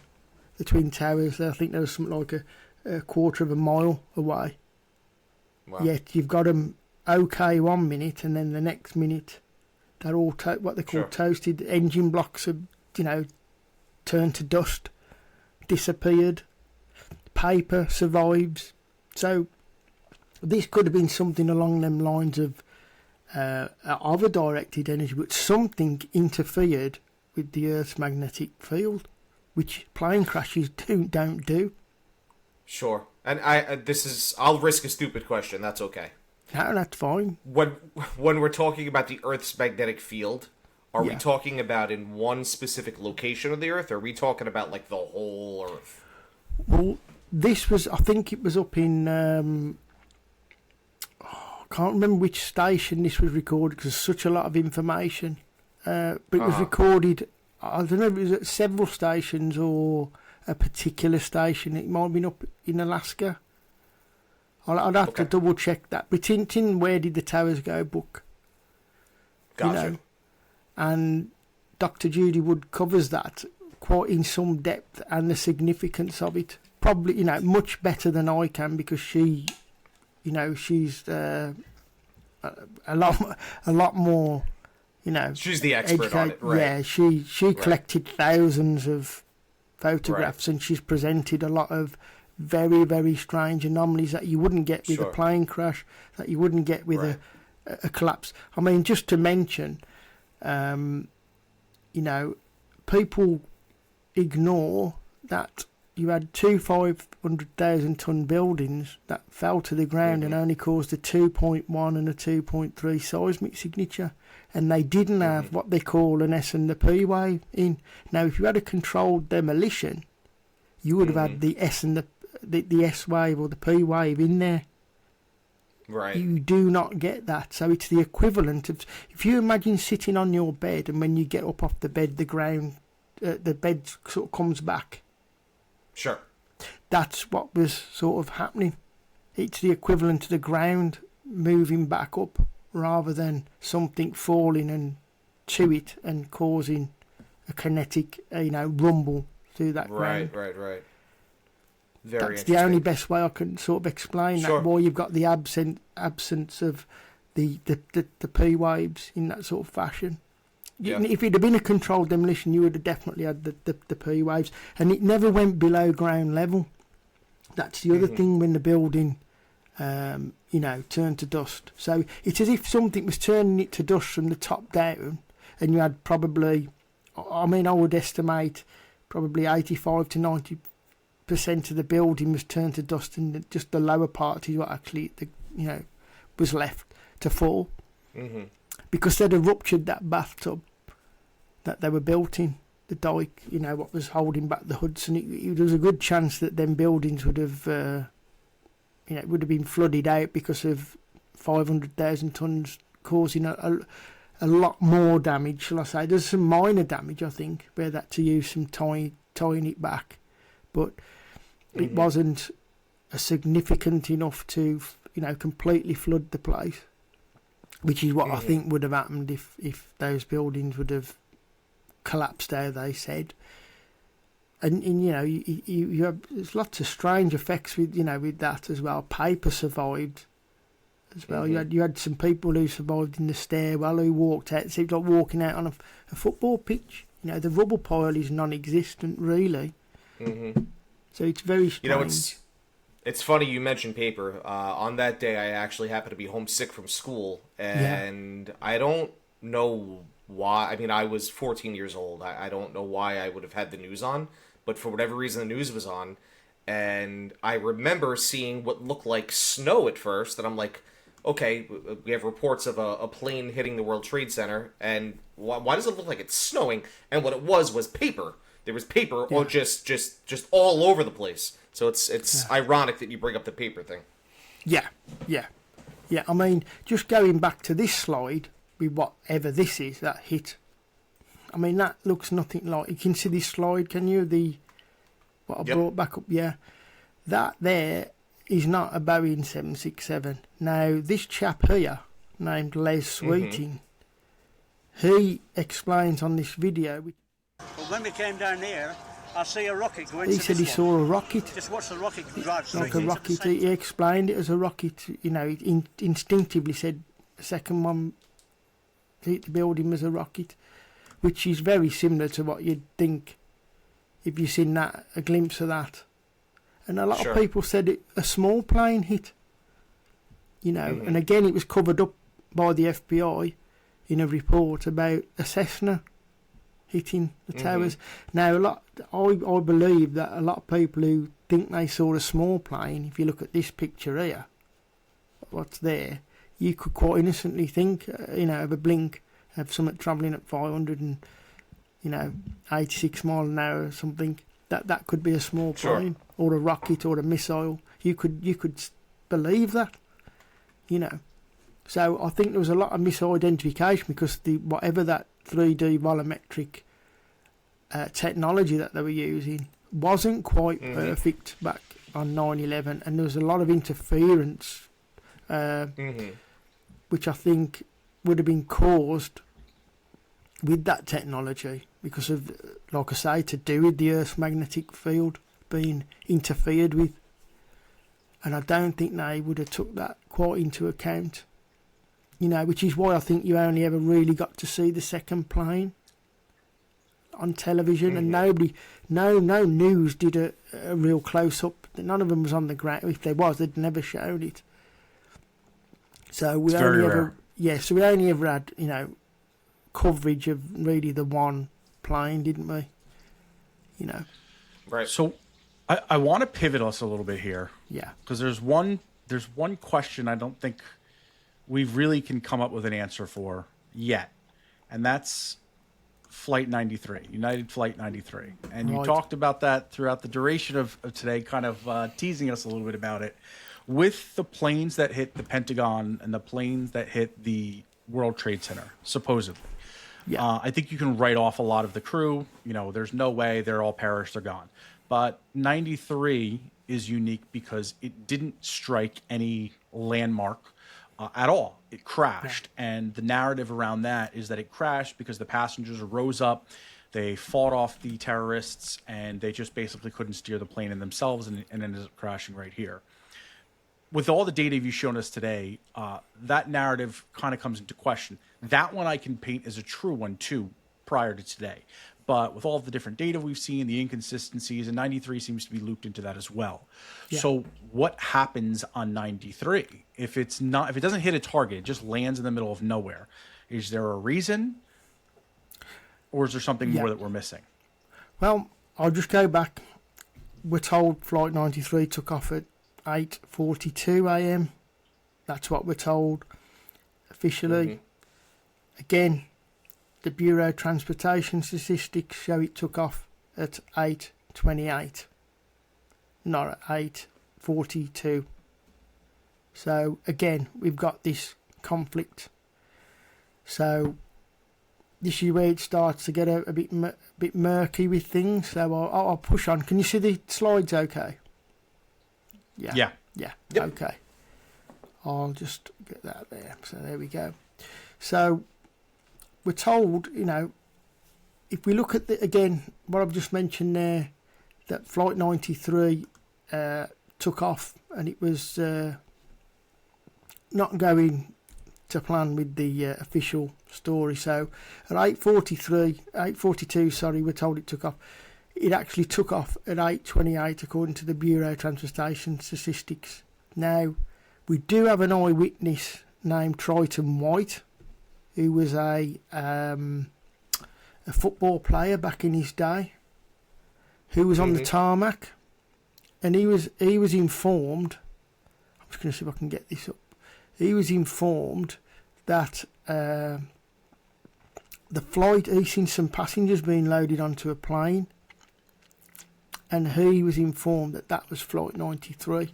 the Twin Towers. I think there was something like a quarter of a mile away. Wow. Yet you've got them okay 1 minute, and then the next minute they're all what they call toasted. Engine blocks have turned to dust, disappeared. Paper survives. So this could have been something along them lines of a directed energy, but something interfered with the Earth's magnetic field, which plane crashes don't do. Sure. And I'll risk a stupid question. That's okay. No, that's fine. When we're talking about the Earth's magnetic field, are we Yeah. talking about in one specific location of the Earth, or are we talking about like the whole Earth? Well, this was, I think it was up in, I can't remember which station this was recorded because there's such a lot of information. But it was recorded, I don't know if it was at several stations or a particular station. It might have been up in Alaska. I'd have to double check that. But it's in Where Did the Towers Go book. Gotcha. And Dr. Judy Wood covers that quite in some depth and the significance of it. Probably, much better than I can because she, she's a lot more, She's the expert on it, right? Yeah, she collected thousands of photographs and she's presented a lot of very, very strange anomalies that you wouldn't get with a plane crash, that you wouldn't get with a collapse. I mean, just to mention, people ignore that you had two 500,000 ton buildings that fell to the ground and only caused a 2.1 and a 2.3 seismic signature, and they didn't have what they call an S and the P wave in. Now, if you had a controlled demolition, you would have had the S and the S wave or the P wave in there. Right. You do not get that. So it's the equivalent of, if you imagine sitting on your bed and when you get up off the bed, the bed sort of comes back. Sure. That's what was sort of happening. It's the equivalent to the ground moving back up rather than something falling and to it and causing a kinetic, rumble through that ground. Right. That's the only best way I can sort of explain that. Why you've got the absence of the P waves in that sort of fashion. Yeah. If it had been a controlled demolition, you would have definitely had the P waves, and it never went below ground level. That's the other thing when the building, turned to dust. So it's as if something was turning it to dust from the top down, and you had probably, I would estimate probably 85 to 90% of the building was turned to dust, and just the lower part is what actually was left to fall, because they'd have ruptured that bathtub that they were built in, the dike, what was holding back the Hudson. There was a good chance that them buildings would have would have been flooded out because of 500,000 tonnes causing a lot more damage, shall I say. There's some minor damage, I think, where that to use some tying it back, but it wasn't significant enough to completely flood the place, which is what I think would have happened if those buildings would have collapsed how they said. And you have, there's lots of strange effects with with that as well. Paper survived as well. You had some people who survived in the stairwell who walked out. It seemed like walking out on a football pitch. The rubble pile is non-existent really. So it's very strange. It's funny you mentioned paper. On that day, I actually happened to be homesick from school, and I don't know why. I was 14 years old. I don't know why I would have had the news on, but for whatever reason, the news was on, and I remember seeing what looked like snow at first, and I'm like, okay, we have reports of a plane hitting the World Trade Center, and why does it look like it's snowing? And what it was paper. There was paper all just all over the place. So it's ironic that you bring up the paper thing. Yeah. Just going back to this slide with whatever this is that hit. That looks nothing like. You can see this slide, can you? What I brought back up. Yeah, that there is not a Boeing 767. Now this chap here named Les Sweeting, he explains on this video. Well, when we came down here, I see a rocket going. He said he saw a rocket. Just watch the rocket drive straight like a rocket. He explained it as a rocket. Instinctively said the second one hit the building was a rocket, which is very similar to what you'd think if you've seen a glimpse of that. And a lot of people said a small plane hit. And again, it was covered up by the FBI in a report about a Cessna hitting the towers. Now, I believe that a lot of people who think they saw a small plane. If you look at this picture here, what's there, you could quite innocently think, of a blink of something travelling at 500 and, 86 mile an hour or something. That could be a small plane, or a rocket, or a missile. You could believe that, So I think there was a lot of misidentification because whatever that 3D volumetric technology that they were using wasn't quite perfect back on 9/11, and there was a lot of interference, which I think would have been caused with that technology because of, like I say, to do with the Earth's magnetic field being interfered with. And I don't think they would have took that quite into account, which is why I think you only ever really got to see the second plane on television, and no news did a real close-up. None of them was on the ground. If there was, they'd never shown it. So we only ever, so we only ever had, coverage of really the one plane, didn't we? Right. So I want to pivot us a little bit here. Yeah. Because there's one question I don't think we really can come up with an answer for yet. And that's Flight 93, United Flight 93. And you talked about that throughout the duration of today, kind of teasing us a little bit about it. With the planes that hit the Pentagon and the planes that hit the World Trade Center, supposedly. Yeah. I think you can write off a lot of the crew. There's no way they're all perished, they're gone. But 93 is unique because it didn't strike any landmark at all. It crashed. Yeah. And the narrative around that is that it crashed because the passengers rose up, they fought off the terrorists, and they just basically couldn't steer the plane in themselves and ended up crashing right here. With all the data you've shown us today, that narrative kind of comes into question. That one I can paint as a true one, too, prior to today. But with all the different data we've seen, the inconsistencies, and 93 seems to be looped into that as well. Yeah. So what happens on 93? If it doesn't hit a target, it just lands in the middle of nowhere. Is there a reason? Or is there something more that we're missing? Well, I'll just go back. We're told Flight 93 took off at 8:42 a.m. That's what we're told officially. Again, the Bureau of Transportation statistics show it took off at 8:28, not at 8:42. So again, we've got this conflict. So this is where it starts to get a bit murky with things. So I'll push on. Can you see the slides okay? Yeah. Yep. Okay. I'll just get that there. So there we go. So we're told, if we look at again what I've just mentioned there, that Flight 93 took off, and it was not going to plan with the official story. So at 8:42, we're told it took off. It actually took off at 8:28 according to the Bureau of Transportation statistics. Now, we do have an eyewitness named Triton White, who was a football player back in his day, who was on the tarmac, and he was informed. I'm just going to see if I can get this up. He was informed that the flight, he's seen some passengers being loaded onto a plane, and he was informed that was Flight 93.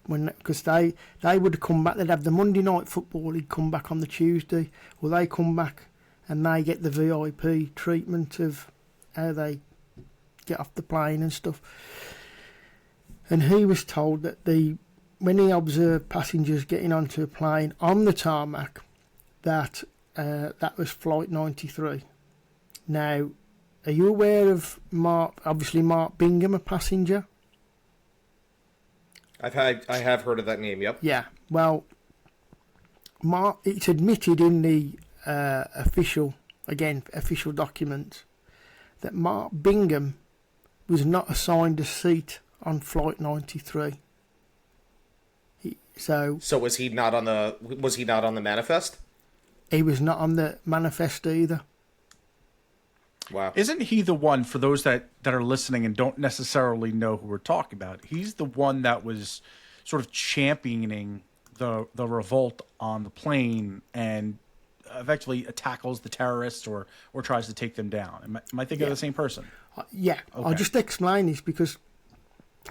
Because they would come back, they'd have the Monday night football, he'd come back on the Tuesday, or they come back and they get the VIP treatment of how they get off the plane and stuff. And he was told that when he observed passengers getting onto a plane on the tarmac, that was Flight 93. Now, are you aware of Mark Bingham, a passenger? I have heard of that name. Yep. Yeah. Well, it's admitted in the official documents that Mark Bingham was not assigned a seat on Flight 93. So was he not on the manifest? He was not on the manifest either. Wow. Isn't he the one, for those that are listening and don't necessarily know who we're talking about, he's the one that was sort of championing the revolt on the plane and eventually tackles the terrorists or tries to take them down? Am I thinking of the same person? Yeah, Okay. I'll just explain this because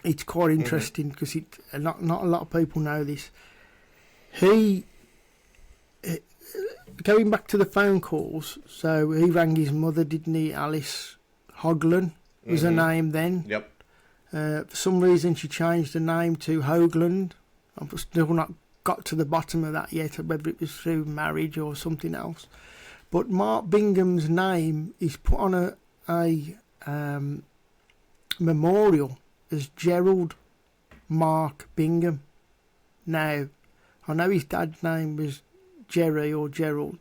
it's quite interesting because not a lot of people know this. He, going back to the phone calls, so he rang his mother, didn't he? Alice Hoglan was her name then. Yep. For some reason, she changed the name to Hoglan. I've still not got to the bottom of that yet, whether it was through marriage or something else. But Mark Bingham's name is put on a memorial as Gerald Mark Bingham. Now, I know his dad's name was Jerry or Gerald,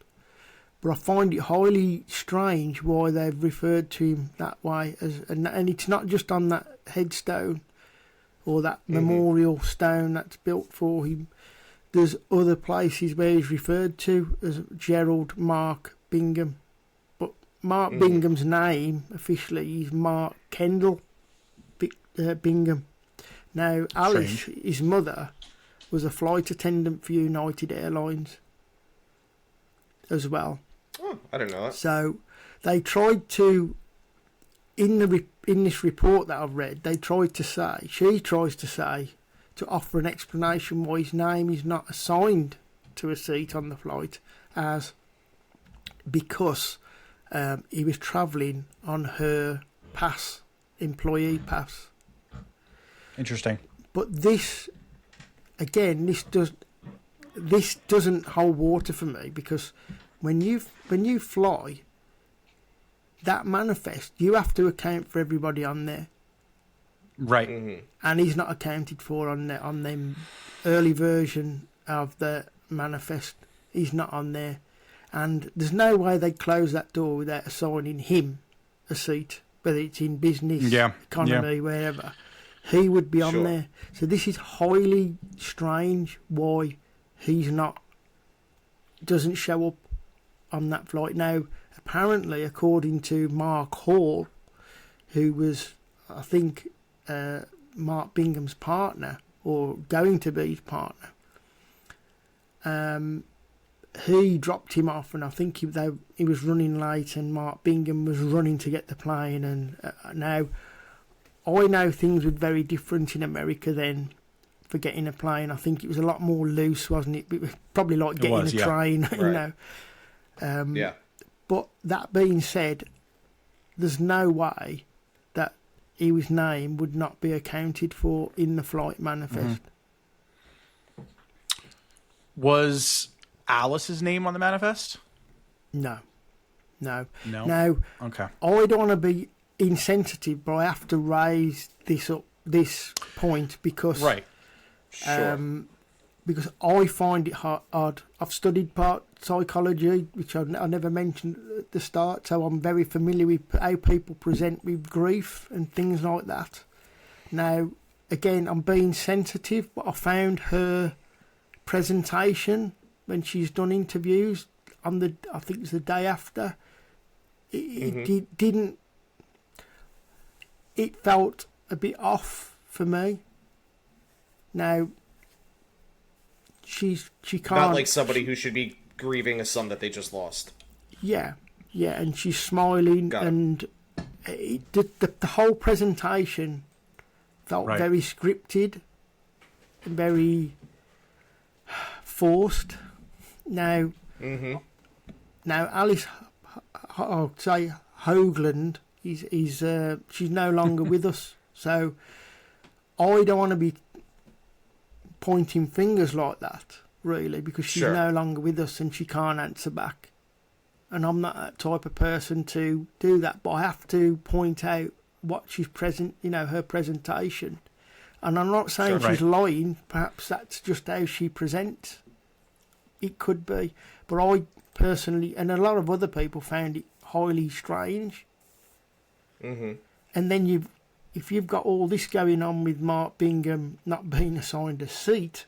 but I find it highly strange why they've referred to him that way. And it's not just on that headstone or that memorial stone that's built for him. There's other places where he's referred to as Gerald Mark Bingham. But Mark Bingham's name officially is Mark Kendall Bingham. Now, Alice, his mother, was a flight attendant for United Airlines as well. Oh, I didn't know that. So they tried to, in this report that I've read, she tries to say, to offer an explanation why his name is not assigned to a seat on the flight, as because he was travelling on her pass, employee pass. Interesting. But this, again, this doesn't hold water for me, because when you fly that manifest, you have to account for everybody on there. Right. And he's not accounted for on the early version of the manifest. He's not on there. And there's no way they'd close that door without assigning him a seat, whether it's in business, economy, wherever. He would be on there. So this is highly strange why he's doesn't show up on that flight. Now, apparently, according to Mark Hall, who was, I think, Mark Bingham's partner, or going to be his partner, he dropped him off, and I think he was running late, and Mark Bingham was running to get the plane. And now, I know things were very different in America then for getting a plane. I think it was a lot more loose, wasn't it? It was probably like getting a train, right. you know. But that being said, there's no way that his name would not be accounted for in the flight manifest. Was Alice's name on the manifest? No. No. Okay. I don't want to be insensitive, but I have to raise this point because because I find it hard. I've studied part psychology, which I never mentioned at the start, so I'm very familiar with how people present with grief and things like that. Now, again, I'm being sensitive, but I found her presentation when she's done interviews I think it's the day after, it didn't. It felt a bit off for me. Now, she can't. Not like somebody who should be grieving a son that they just lost. Yeah, and she's smiling, and the whole presentation felt very scripted and very forced. Now, Alice, I'll say Hoglan, she's no longer with us, so I don't want to be pointing fingers like that, really, because she's no longer with us and she can't answer back. And I'm not that type of person to do that, but I have to point out what she's her presentation. And I'm not saying she's lying, perhaps that's just how she presents. It could be. But I personally, and a lot of other people, found it highly strange. Mm-hmm. And then if you've got all this going on with Mark Bingham not being assigned a seat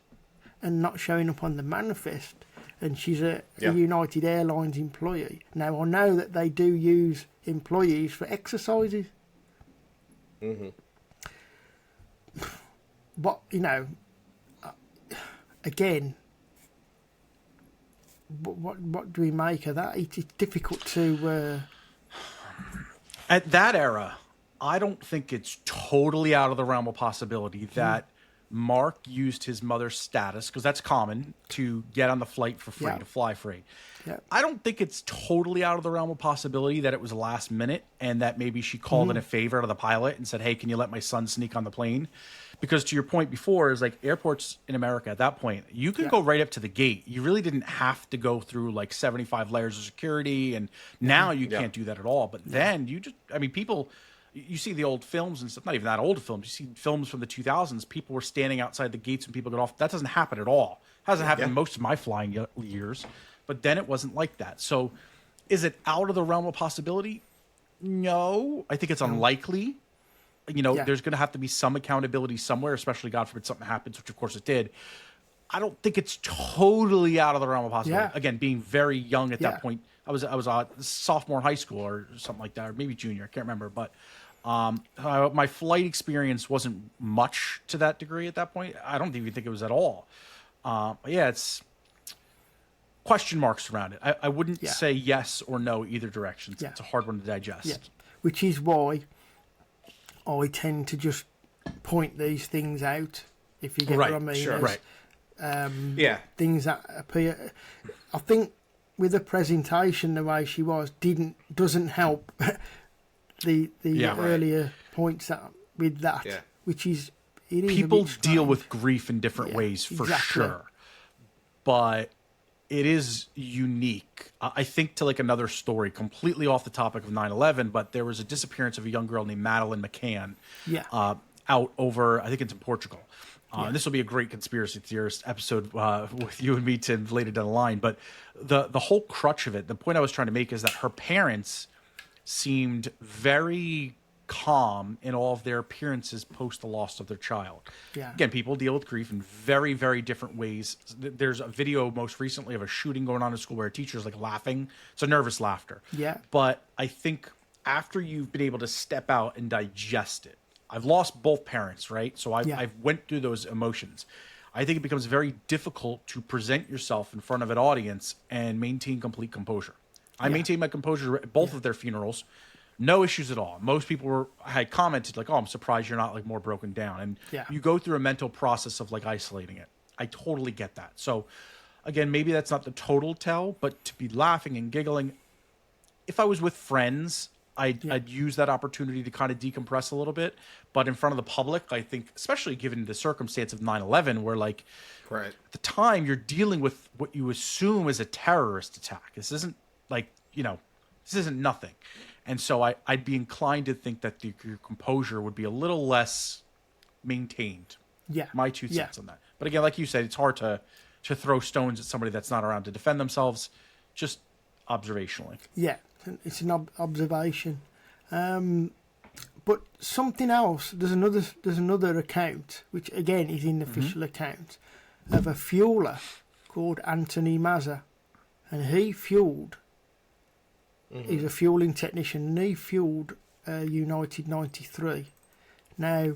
and not showing up on the manifest, and she's a United Airlines employee. Now, I know that they do use employees for exercises. Mm-hmm. But, you know, again, what do we make of that? It's difficult to... At that era, I don't think it's totally out of the realm of possibility that Mark used his mother's status, because that's common, to get on the flight for free, to fly free. Yeah. I don't think it's totally out of the realm of possibility that it was last minute and that maybe she called in a favor to the pilot and said, hey, can you let my son sneak on the plane? Because to your point before, is like airports in America at that point, you could go right up to the gate. You really didn't have to go through like 75 layers of security. And now you can't do that at all. But then you just, I mean, people, you see the old films and stuff, not even that old films. You see films from the 2000s. People were standing outside the gates when people got off. That doesn't happen at all. Hasn't happened in most of my flying years. But then it wasn't like that. So is it out of the realm of possibility? No. I think it's unlikely. You know, there's going to have to be some accountability somewhere, especially God forbid something happens, which of course it did. I don't think it's totally out of the realm of possibility. Again, being very young at that point, I was a sophomore in high school or something like that, or maybe junior. I can't remember. But my flight experience wasn't much to that degree at that point. I don't even think it was at all. But yeah, it's question marks around it. I wouldn't say yes or no either direction. It's a hard one to digest. Yeah. Which is why I tend to just point these things out, if you get what I mean. Sure. Things that appear. I think with the presentation the way she was doesn't help the earlier points that with that, which is people deal with grief in different ways for sure, but it is unique. I think to like another story completely off the topic of 9/11, but there was a disappearance of a young girl named Madeline McCann out over, I think it's in Portugal. And this will be a great conspiracy theorist episode with you and me, Tim, later down the line. But the whole crutch of it, the point I was trying to make is that her parents seemed very calm in all of their appearances post the loss of their child. Again, people deal with grief in very, very different ways. There's a video most recently of a shooting going on in school where a teacher's like laughing. It's a nervous laughter. But I think after you've been able to step out and digest it, I've lost both parents, right? So I've went through those emotions. I think it becomes very difficult to present yourself in front of an audience and maintain complete composure. I maintained my composure at both of their funerals. No issues at all. Most people had commented like, oh, I'm surprised you're not like more broken down. And you go through a mental process of like isolating it. I totally get that. So again, maybe that's not the total tell, but to be laughing and giggling, if I was with friends, I'd use that opportunity to kind of decompress a little bit. But in front of the public, I think, especially given the circumstance of 9/11, where like at the time you're dealing with what you assume is a terrorist attack. This isn't like, this isn't nothing. And so I'd be inclined to think that your composure would be a little less maintained. My 2 cents on that. But again, like you said, it's hard to throw stones at somebody that's not around to defend themselves, just observationally. It's an observation. But something else, there's another account, which again is in the official account, of a fueler called Anony Mousa. And he fueled, he's a fueling technician, and he fueled United 93. Now,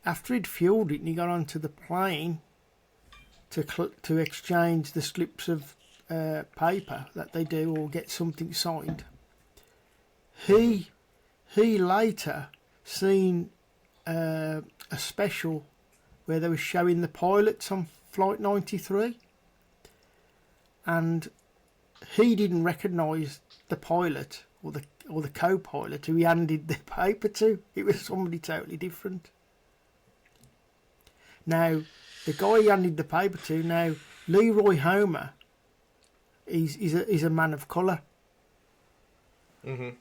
after he'd fueled it and he got onto the plane to exchange the slips of paper that they do or get something signed, he later seen a special where they were showing the pilots on Flight 93, and he didn't recognise the pilot or the co-pilot who he handed the paper to. It was somebody totally different. Now, the guy he handed the paper to, now Leroy Homer, is a man of colour. The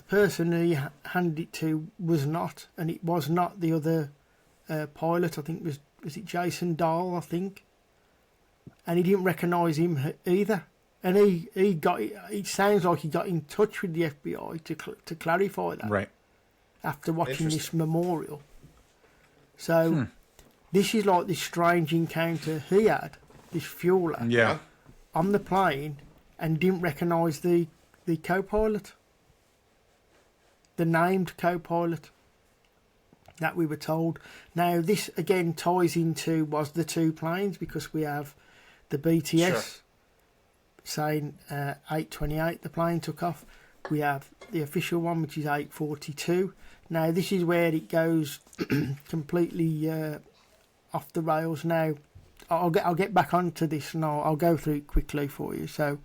person he handed it to was not, and it was not the other pilot. I think was it Jason Dahl, I think, and he didn't recognise him either. And he got it sounds like he got in touch with the FBI to clarify that after watching this memorial. So this is like this strange encounter he had, this fueler. on the plane and didn't recognise the co-pilot, the named co-pilot that we were told. Now this again ties into was the two planes, because we have the BTS Sure. saying 8:28 the plane took off. We have the official one, which is 8:42. Now this is where it goes completely off the rails. Now I'll get back onto this and I'll go through it quickly for you. So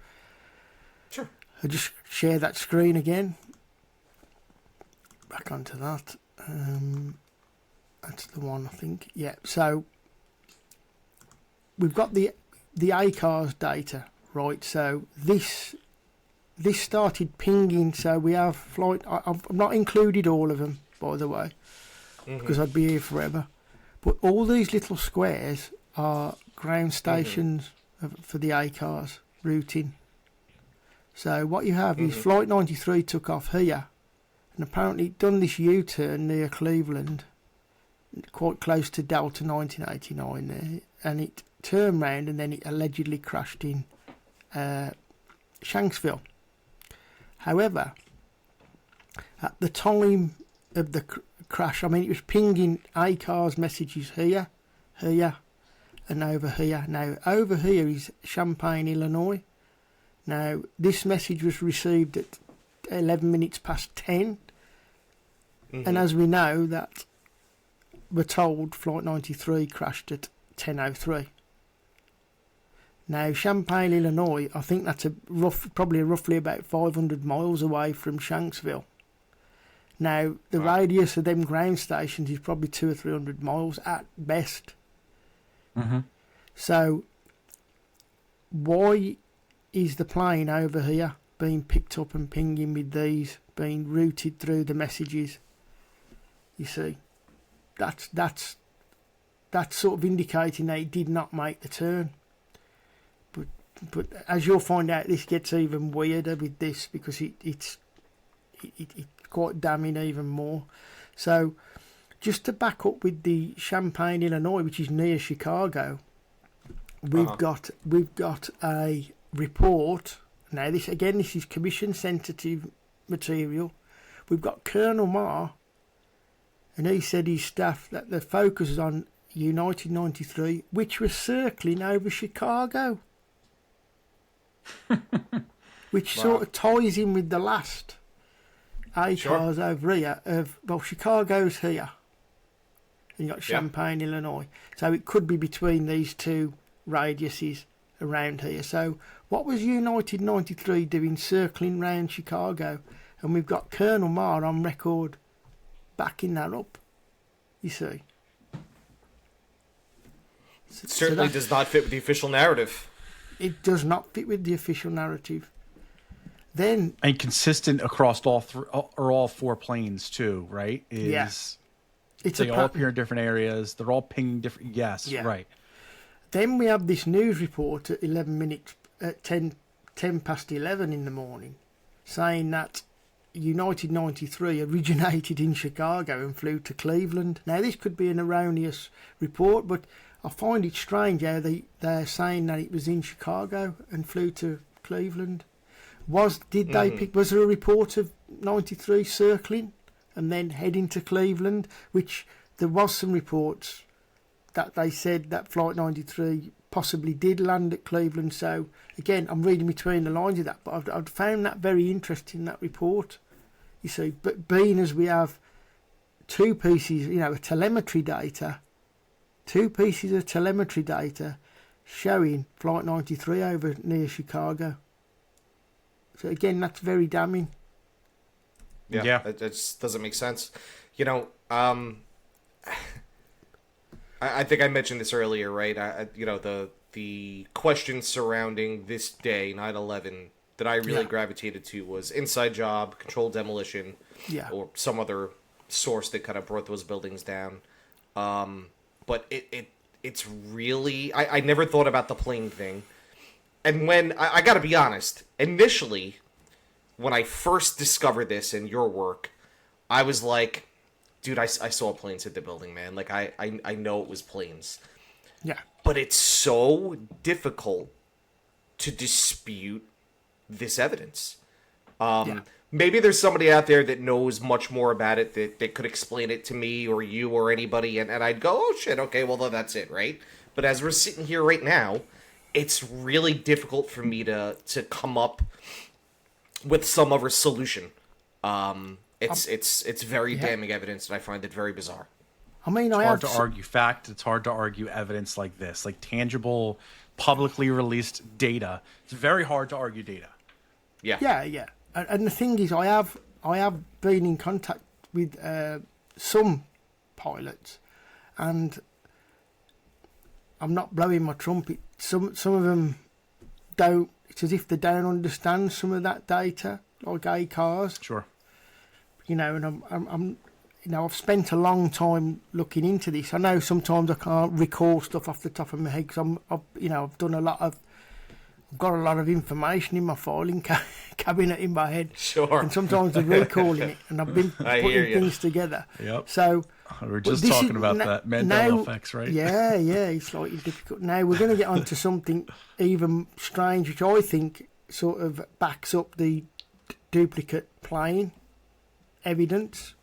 Sure. I'll just share that screen again. Back onto that. That's the one, I think. Yeah. So we've got the ACARS data, right? So this started pinging. So we have flight. I've not included all of them, by the way, because I'd be here forever. But all these little squares are ground stations for the ACARS routing. So what you have is Flight 93 took off here, and apparently done this U-turn near Cleveland, quite close to Delta 1989 there, and it turned round and then it allegedly crashed in Shanksville. However, at the time of the crash, I mean, it was pinging ACARS messages here, here, and over here. Now, over here is Champaign, Illinois. Now, this message was received at 11 minutes past 10. And as we know, that we're told Flight 93 crashed at 10:03. Now, Champaign, Illinois, I think that's probably roughly about 500 miles away from Shanksville. Now, the radius of them ground stations is probably 200 or 300 miles at best. So, why is the plane over here being picked up and pinging with these, being routed through the messages? You see, that's sort of indicating that it did not make the turn. But as you'll find out, this gets even weirder with this, because it's quite damning even more. So, just to back up with the Champaign, Illinois, which is near Chicago, we've got a report. Now this is commission sensitive material. We've got Colonel Marr, and he said his staff that the focus is on United 93, which was circling over Chicago. Which sort of ties in with the last ACARS over here Chicago's here, and you got Champaign, Illinois. So it could be between these two radiuses around here. So what was United 93 doing circling round Chicago? And we've got Colonel Marr on record backing that up, you see. Certainly does not fit with the official narrative. It does not fit with the official narrative. Then And consistent across all four planes too, right? it's They all appear in different areas. They're all pinging different. Yes, Yeah. right. Then we have this news report at 11 minutes, at 10 past 11 in the morning, saying that United 93 originated in Chicago and flew to Cleveland. Now, this could be an erroneous report, but I find it strange how they're saying that it was in Chicago and flew to Cleveland. Was there a report of 93 circling and then heading to Cleveland? Which there was some reports that they said that Flight 93 possibly did land at Cleveland. So again, I'm reading between the lines of that, but I've found that very interesting, that report. You see, but being as we have two pieces, of telemetry data, showing Flight 93 over near Chicago. So again, that's very damning. Yeah. It just doesn't make sense. I think I mentioned this earlier, right? The questions surrounding this day, 9/11, that I really gravitated to was inside job, controlled demolition, or some other source that kind of brought those buildings down. But it's really... I never thought about the plane thing. And when... I gotta be honest, initially, when I first discovered this in your work, I was like... Dude, I saw planes hit the building, man. Like, I know it was planes. Yeah. But it's so difficult to dispute this evidence. Maybe there's somebody out there that knows much more about it that could explain it to me or you or anybody, and I'd go, oh shit, okay, well then that's it, right? But as we're sitting here right now, it's really difficult for me to come up with some other solution. It's very damning evidence, and I find it very bizarre. I mean, It's hard to argue fact. It's hard to argue evidence like this, like tangible, publicly released data. It's very hard to argue data. Yeah. And the thing is, I have been in contact with some pilots, and I'm not blowing my trumpet. Some of them don't. It's as if they don't understand some of that data, like ACARS. Sure. And I'm I've spent a long time looking into this. I know sometimes I can't recall stuff off the top of my head because I've done I've got a lot of information in my filing cabinet in my head. Sure. And sometimes I'm recalling it, and I've been putting things together. Yep. So we were just talking about that Mandela effects, right? Yeah, it's slightly difficult. Now we're going to get onto something even strange, which I think sort of backs up the duplicate plane evidence.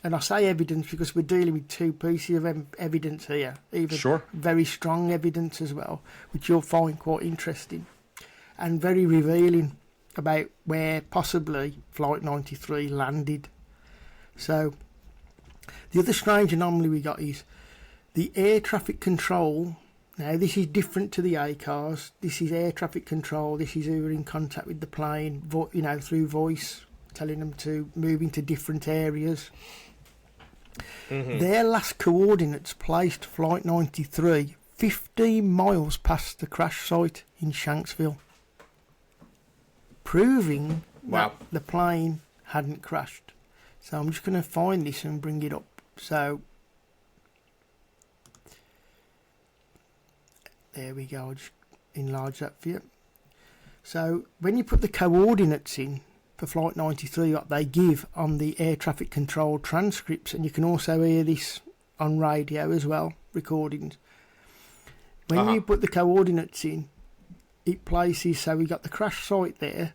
And I say evidence because we're dealing with two pieces of evidence here, even very strong evidence as well, which you'll find quite interesting and very revealing about where possibly Flight 93 landed. So the other strange anomaly we got is the air traffic control. Now this is different to the ACARS. This is air traffic control. This is who are in contact with the plane, through voice, telling them to move into different areas. Mm-hmm. Their last coordinates placed Flight 93 15 miles past the crash site in Shanksville, proving that the plane hadn't crashed. So I'm just going to find this and bring it up. So there we go. I'll just enlarge that for you. So when you put the coordinates in for Flight 93, what they give on the air traffic control transcripts, and you can also hear this on radio as well, recordings. When you put the coordinates in, it places, so we got the crash site there,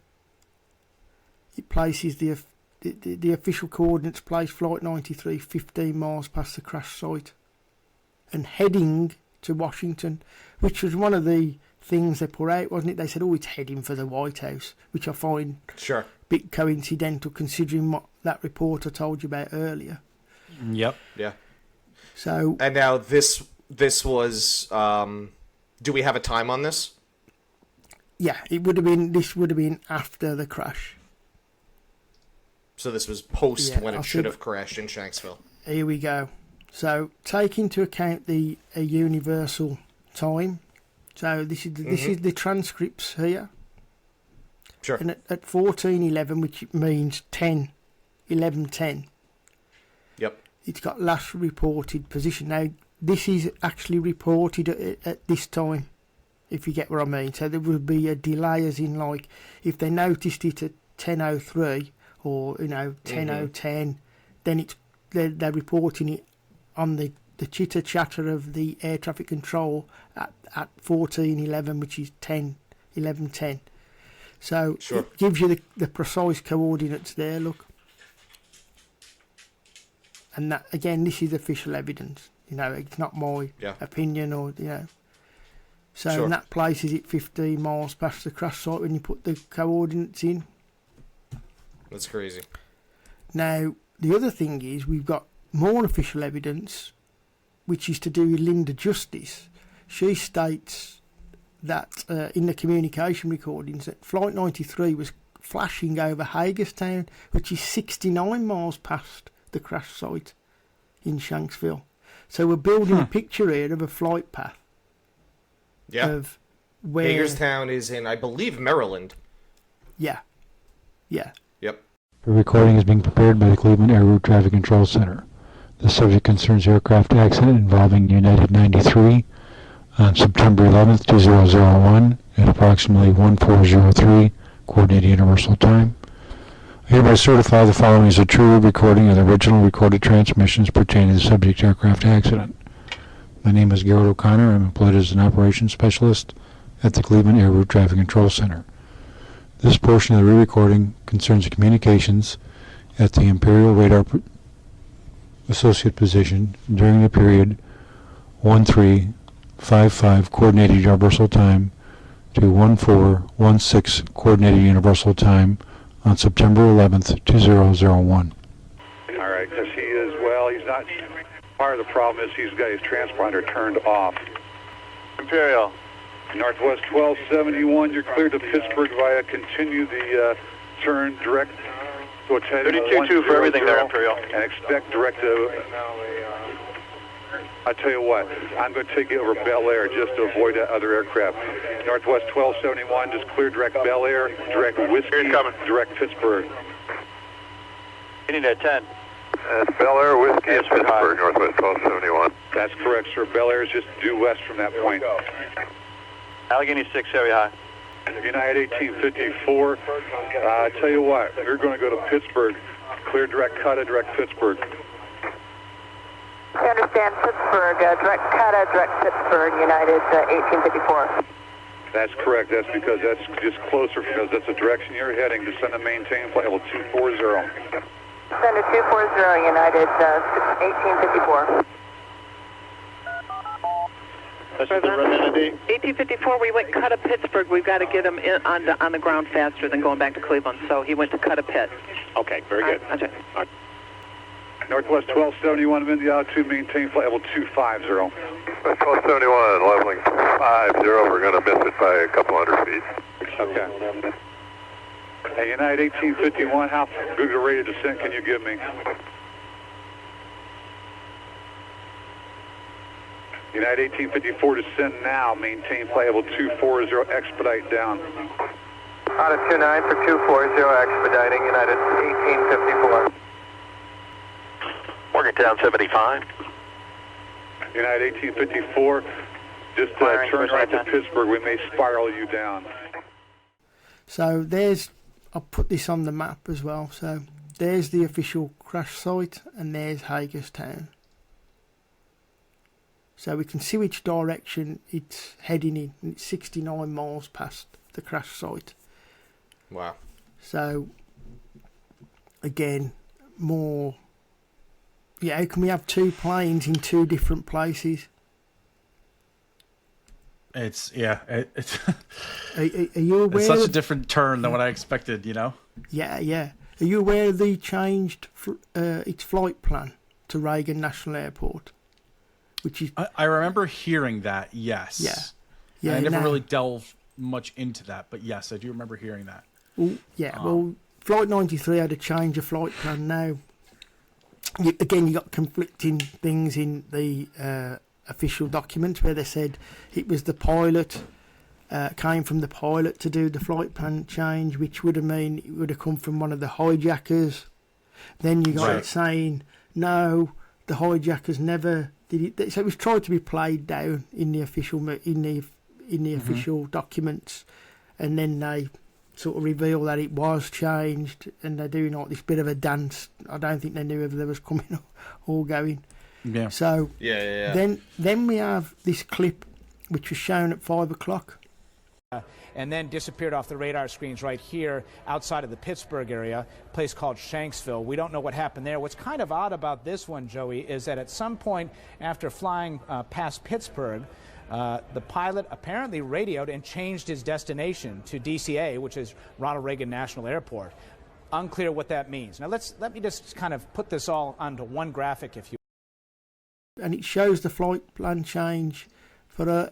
it places the official coordinates place Flight 93 15 miles past the crash site and heading to Washington, which was one of the things they put out, wasn't it? They said, it's heading for the White House, which I find a bit coincidental considering what that reporter told you about earlier. Yep. Yeah. So, and now this was, do we have a time on this? Yeah, this would have been after the crash. So this was post when it should have crashed in Shanksville. Here we go. So take into account the universal time. So this is the transcripts here. Sure. And at 14:11, which means 11:10. Yep. It's got last reported position. Now this is actually reported at this time, if you get what I mean. So there will be a delay, as in like if they noticed it at 10:03 or 10:10, then they're reporting it on the chitter chatter of the air traffic control at 14:11, which is 11:10. So it gives you the precise coordinates there. Look, and that again, this is official evidence. It's not my opinion or So and that places it 15 miles past the crash site when you put the coordinates in. That's crazy. Now the other thing is we've got more official evidence, which is to do with Linda Justice. She states that in the communication recordings that Flight 93 was flashing over Hagerstown, which is 69 miles past the crash site in Shanksville. So we're building a picture here of a flight path. Yeah. Of where Hagerstown is in, I believe, Maryland. Yeah. Yep. The recording is being prepared by the Cleveland Air Route Traffic Control Center. The subject concerns aircraft accident involving United 93 on September 11th, 2001 at approximately 1403 Coordinated Universal Time. I hereby certify the following is a true recording of the original recorded transmissions pertaining to the subject aircraft accident. My name is Garrett O'Connor. I'm employed as an operations specialist at the Cleveland Air Route Traffic Control Center. This portion of the re-recording concerns the communications at the Imperial Radar Associate position during the period 1355 Coordinated Universal Time to 1416 Coordinated Universal Time on September 11th, 2001. All right, because he is, well, he's not, part of the problem is he's got his transponder turned off. Imperial. Northwest 1271, you're cleared to Pittsburgh via continue the turn direct to a 32-2 for everything there, Imperial. And expect direct to, I tell you what, I'm going to take you over Bel Air just to avoid that other aircraft. Northwest 1271, just clear direct Bel Air, direct Whiskey, direct Pittsburgh. You need a 10. That's Bel Air, Whiskey, and Pittsburgh, Northwest 1271. That's correct, sir. Bel Air is just due west from that point. Allegheny 6, Heavy High. United 1854, I tell you what, we're going to go to Pittsburgh. Clear direct Cutta, direct Pittsburgh. I understand Pittsburgh, direct Cutta, direct Pittsburgh, United 1854. That's correct. That's because that's just closer because that's the direction you're heading. Descend and maintain flight level 240. Descend to 240, United 1854. This is the Reminity. 1854, we went Cutta Pittsburgh. We've got to get him in on the ground faster than going back to Cleveland. So he went to Cutta Pitt. Okay, very good. Okay. All right. Northwest 1271, I'm in the altitude, maintain flight level 250. West 1271, leveling 50. We're going to miss it by a couple hundred feet. Okay. Hey, United 1851, how good a rate of descent can you give me? United 1854, descend now, maintain flight level 240, expedite down. Out of 29 for 240, expediting, United 1854. Morgantown 75. United 1854, just turn right to Pittsburgh. We may spiral you down. So there's, I'll put this on the map as well. So there's the official crash site and there's Hagerstown. So we can see which direction it's heading in. And it's 69 miles past the crash site. Wow. So again, more. Yeah, how can we have two planes in two different places? It's Are you aware? it's such a different turn than what I expected, you know? Yeah. Are you aware they changed its flight plan to Reagan National Airport? Which is I remember hearing that, yes. Yeah. I never really delved much into that, but yes, I do remember hearing that. Well, Flight 93 had a change of flight plan now. You got conflicting things in the official document where they said it was the pilot, came from the pilot to do the flight plan change, which would have mean it would have come from one of the hijackers. Then you got it saying, no, the hijackers never did it. So it was tried to be played down in the official official documents, and then they sort of reveal that it was changed, and they're doing like this bit of a dance. I don't think they knew whether they was coming or going. Yeah. So Yeah. Then we have this clip which was shown at 5 o'clock. And then disappeared off the radar screens right here outside of the Pittsburgh area, a place called Shanksville. We don't know what happened there. What's kind of odd about this one, Joey, is that at some point after flying past Pittsburgh, the pilot apparently radioed and changed his destination to DCA, which is Ronald Reagan National Airport. Unclear what that means. Now let me just kind of put this all onto one graphic, if you. And it shows the flight plan change for a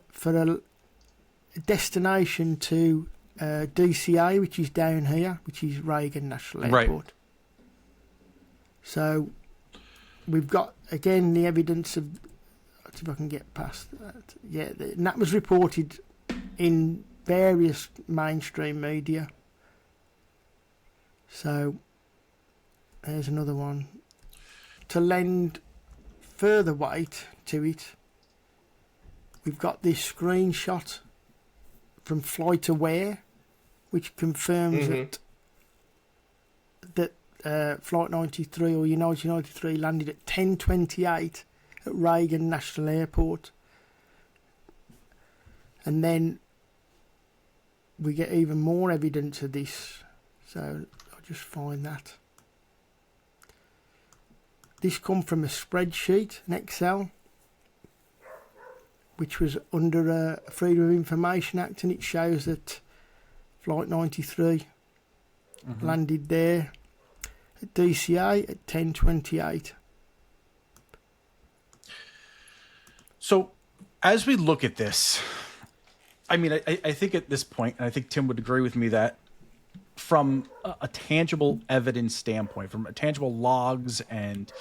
destination to DCA, which is down here, which is Reagan National Airport. Right. So we've got again the evidence of. Let's see if I can get past that. Yeah, and that was reported in various mainstream media. So there's another one. To lend further weight to it, we've got this screenshot from Flight Aware, which confirms that Flight 93 or United 93 landed at 10:28 at Reagan National Airport. And then we get even more evidence of this. So I'll just find that. This come from a spreadsheet, an Excel, which was under a Freedom of Information Act, and it shows that Flight 93 landed there at DCA at 10:28. So, as we look at this, I mean, I think at this point, and I think Tim would agree with me that from a tangible evidence standpoint, from a tangible logs and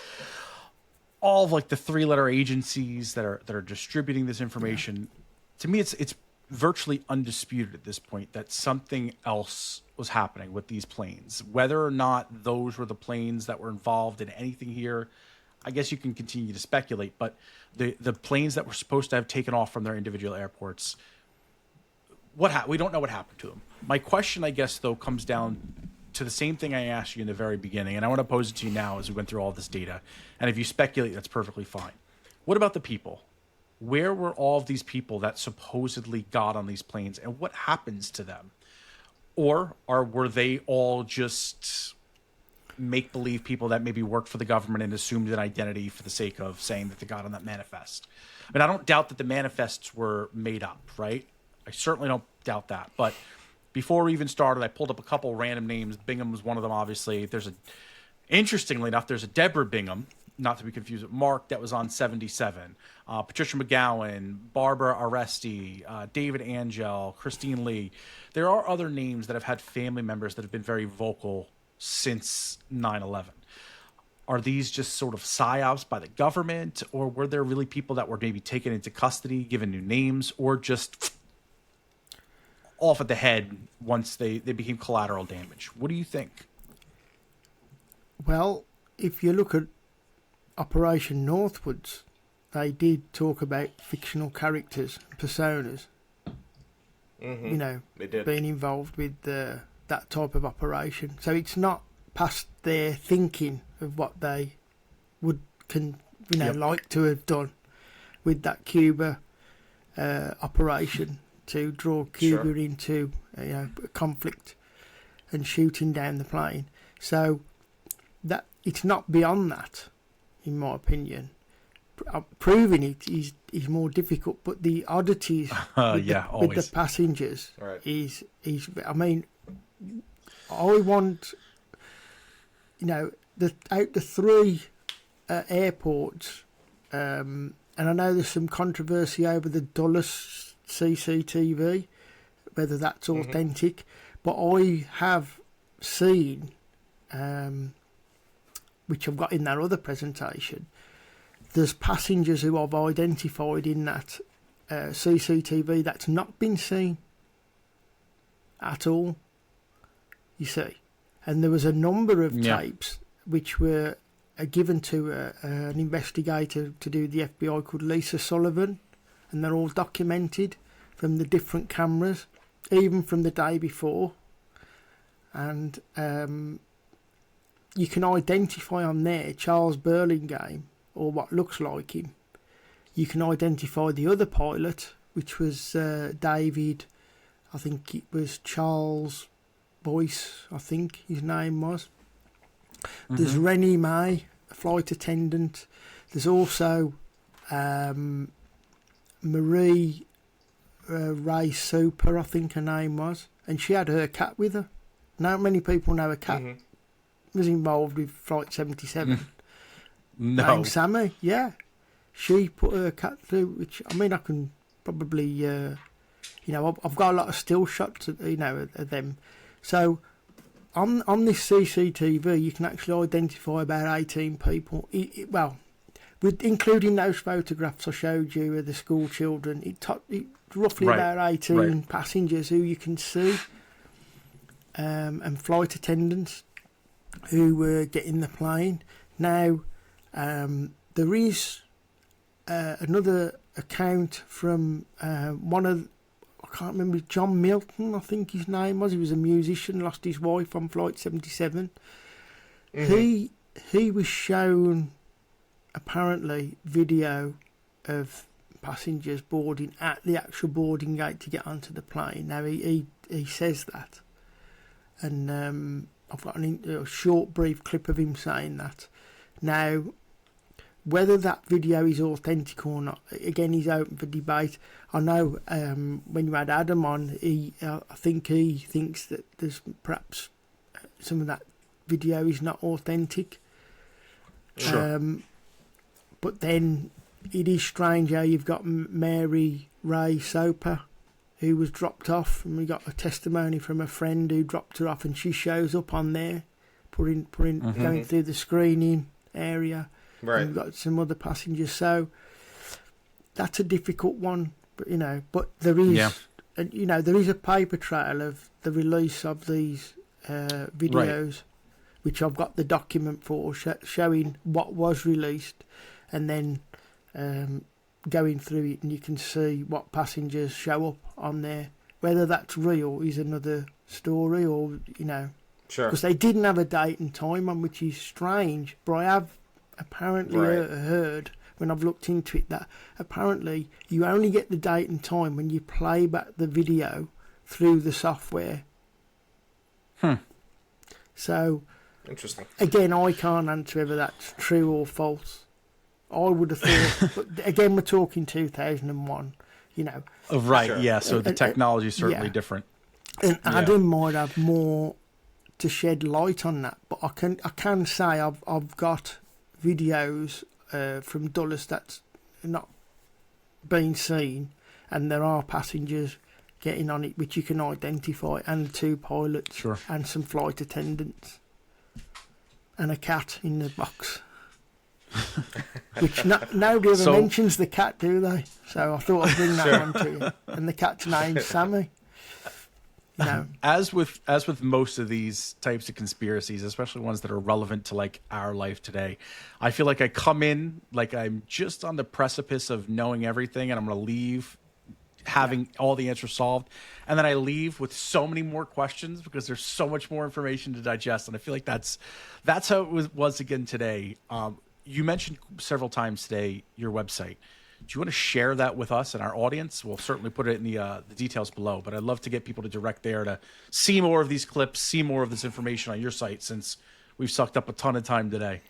all of like the 3-letter agencies that are distributing this information, to me, it's virtually undisputed at this point that something else was happening with these planes. Whether or not those were the planes that were involved in anything here, I guess you can continue to speculate, but the planes that were supposed to have taken off from their individual airports, we don't know what happened to them. My question, I guess, though, comes down to the same thing I asked you in the very beginning, and I want to pose it to you now as we went through all this data. And if you speculate, that's perfectly fine. What about the people? Where were all of these people that supposedly got on these planes, and what happens to them? Or were they all just make-believe people that maybe worked for the government and assumed an identity for the sake of saying that they got on that manifest? I mean, I don't doubt that the manifests were made up, right? I certainly don't doubt that. But before we even started, I pulled up a couple random names. Bingham was one of them, obviously. Interestingly enough, there's a Deborah Bingham, not to be confused with Mark, that was on 77. Patricia McGowan, Barbara Aresti, David Angel, Christine Lee. There are other names that have had family members that have been very vocal since 9/11. Are these just sort of psyops by the government, or were there really people that were maybe taken into custody, given new names, or just off at the head once they became collateral damage? What do you think? Well, if you look at Operation Northwoods, they did talk about fictional characters, personas, you know, being involved with that type of operation. So it's not past their thinking of what they would like to have done with that Cuba operation to draw Cuba into a conflict and shooting down the plane. So that it's not beyond that, in my opinion. Proving it is more difficult, but the oddities with the passengers is. I mean, I want, out the 3 airports, and I know there's some controversy over the Dulles CCTV, whether that's authentic, but I have seen, which I've got in that other presentation, there's passengers who I've identified in that CCTV that's not been seen at all, you see. And there was a number of tapes which were given to an investigator to do the FBI called Lisa Sullivan, and they're all documented from the different cameras, even from the day before. And you can identify on there Charles Burlingame, or what looks like him. You can identify the other pilot, which was David, I think it was Charles Boyce, I think his name was. There's Rennie May, a flight attendant. There's also Marie Ray Super, I think her name was, and she had her cat with her. Not many people know a cat was involved with Flight 77. No. Named Sammy, yeah. She put her cat through, which, I mean, I can probably, I've got a lot of still shots, of them. So, on this CCTV, you can actually identify about 18 people. Including those photographs I showed you of the school children, it's roughly about 18 passengers who you can see, and flight attendants who were getting the plane. Now, there is another account from one of, I can't remember, John Milton, I think his name was. He was a musician, lost his wife on Flight 77. He was shown, apparently, video of passengers boarding at the actual boarding gate to get onto the plane. Now he says that, and I've got a short brief clip of him saying that. Now, whether that video is authentic or not, again, he's open for debate. I know when you had Adam on, I think he thinks that there's perhaps some of that video is not authentic. Sure. But then it is strange how you've got Mary Ray Soper, who was dropped off, and we got a testimony from a friend who dropped her off, and she shows up on there, going through the screening area. Right. And we've got some other passengers, so that's a difficult one. But but there is, there is a paper trail of the release of these videos, which I've got the document for, showing what was released, and then going through it, and you can see what passengers show up on there. Whether that's real is another story, or sure, because they didn't have a date and time on, which is strange. But I have apparently heard, when I've looked into it, that apparently you only get the date and time when you play back the video through the software. So, interesting. Again, I can't answer whether that's true or false. I would have thought, but again, we're talking 2001, Right, Sure. yeah, so the technology is certainly different. And Adam might have more to shed light on that, but I can say I've got videos from Dulles that's not been seen, and there are passengers getting on it which you can identify, and 2 pilots, and some flight attendants, and a cat in the box. Which nobody ever mentions the cat, do they? So I thought I'd bring that on to you. And the cat's named Sammy. As with most of these types of conspiracies, especially ones that are relevant to like our life today, I feel like I come in like I'm just on the precipice of knowing everything, and I'm going to leave having all the answers solved, and then I leave with so many more questions because there's so much more information to digest, and I feel like that's how it was again today. You mentioned several times today your website. Do you want to share that with us and our audience? We'll certainly put it in the details below, but I'd love to get people to direct there to see more of these clips, see more of this information on your site, since we've sucked up a ton of time today.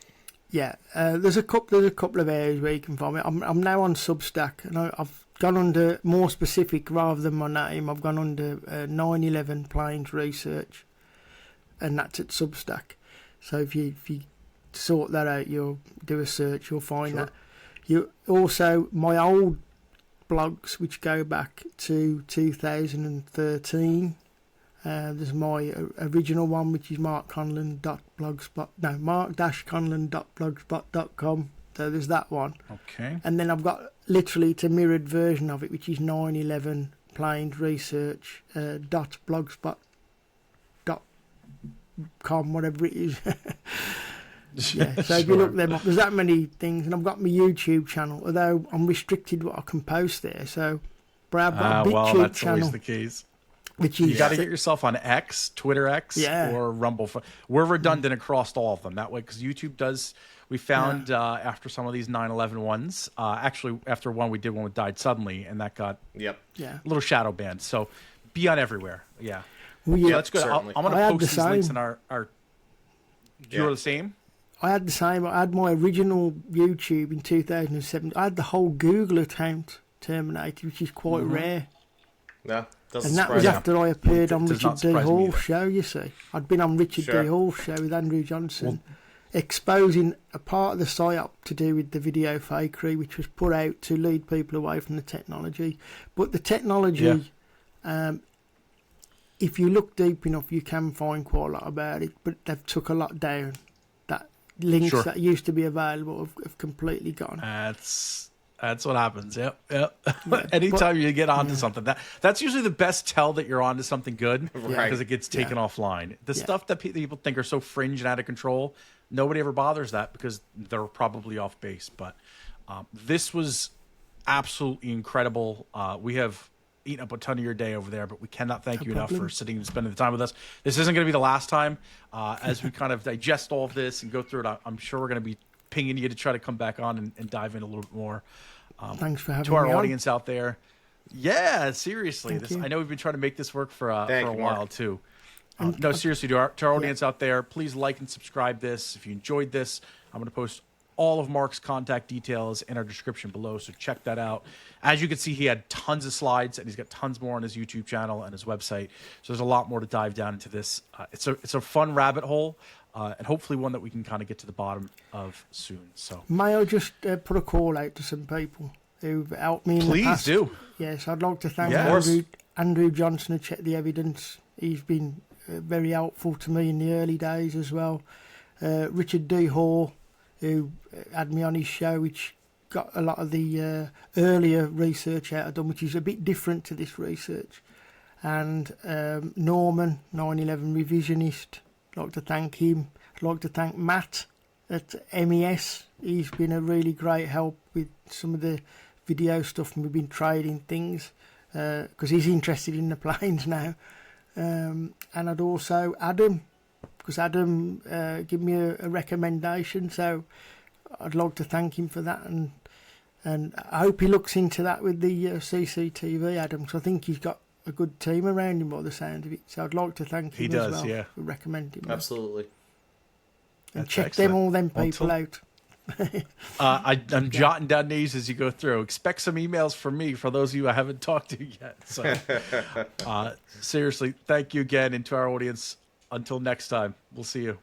Yeah, there's a couple of areas where you can find me. I'm now on Substack, and I've gone under more specific rather than my name. I've gone under 9/11 Planes Research, and that's at Substack. So if you sort that out, you'll do a search, you'll find that. You also, my old blogs, which go back to 2013. There's my original one, which is mark-conlon.blogspot.com. So there's that one. Okay. And then I've got literally it's a mirrored version of it, which is 9/11 Planes Research .blogspot.com, whatever it is. Yeah, so if you look them up, there's that many things, and I've got my YouTube channel, although I'm restricted what I can post there. So, but I've got a BitTube that's channel, always the case. which is You got to get yourself on X, Twitter X, or Rumble. We're redundant across all of them that way, because YouTube does. We found after some of these 9/11 ones, actually after one we did one with Died Suddenly, and that got a little shadow banned. So be on everywhere. Yeah, that's good. I'm going to post these links in our. You're the same. I had the same. I had my original YouTube in 2007. I had the whole Google account terminated, which is quite rare. Yeah, and that was after I appeared on Richard D. Hall's show, you see. I'd been on Richard D. Hall's show with Andrew Johnson, exposing a part of the psyop to do with the video fakery, which was put out to lead people away from the technology. But the technology, if you look deep enough, you can find quite a lot about it, but they've took a lot down. That links that used to be available have completely gone. That's what happens. Yep. Anytime you get onto something, that's usually the best tell that you're onto something good, because it gets taken offline. The stuff that people think are so fringe and out of control, nobody ever bothers that because they're probably off base. But this was absolutely incredible. We have eaten up a ton of your day over there, but we cannot thank you enough for sitting and spending the time with us. This isn't going to be the last time. As we kind of digest all of this and go through it, I'm sure we're going to be pinging you to try to come back on and dive in a little bit more. Thanks for having to our me on. audience out there. Yeah, seriously. Thank you. I know we've been trying to make this work for a Thank you, while Mark. too. No, seriously, to our audience out there, please like and subscribe this. If you enjoyed this, I'm going to post all of Mark's contact details in our description below, so check that out. As you can see, he had tons of slides, and he's got tons more on his YouTube channel and his website. So there's a lot more to dive down into this. It's a fun rabbit hole, and hopefully one that we can kind of get to the bottom of soon. So May I just put a call out to some people who've helped me in the past? please do. Yes, I'd like to thank Yeah. Andrew Johnson who checked the evidence. He's been very helpful to me in the early days as well. Richard D. Hall, who had me on his show, which got a lot of the earlier research out of done, which is a bit different to this research. And Norman, 9/11 revisionist, I'd like to thank him. I'd like to thank Matt at MES. He's been a really great help with some of the video stuff, and we've been trading things because he's interested in the planes now. And I'd also Adam, because Adam gave me a recommendation, so I'd like to thank him for that, and I hope he looks into that with the CCTV, Adam, because I think he's got a good team around him by the sound of it. So I'd like to thank him as well for recommending me. Absolutely. And That's check excellent. them all them people out. I'm jotting down these as you go through. Expect some emails from me for those of you I haven't talked to yet. So, seriously, thank you again. And to our audience, until next time, we'll see you.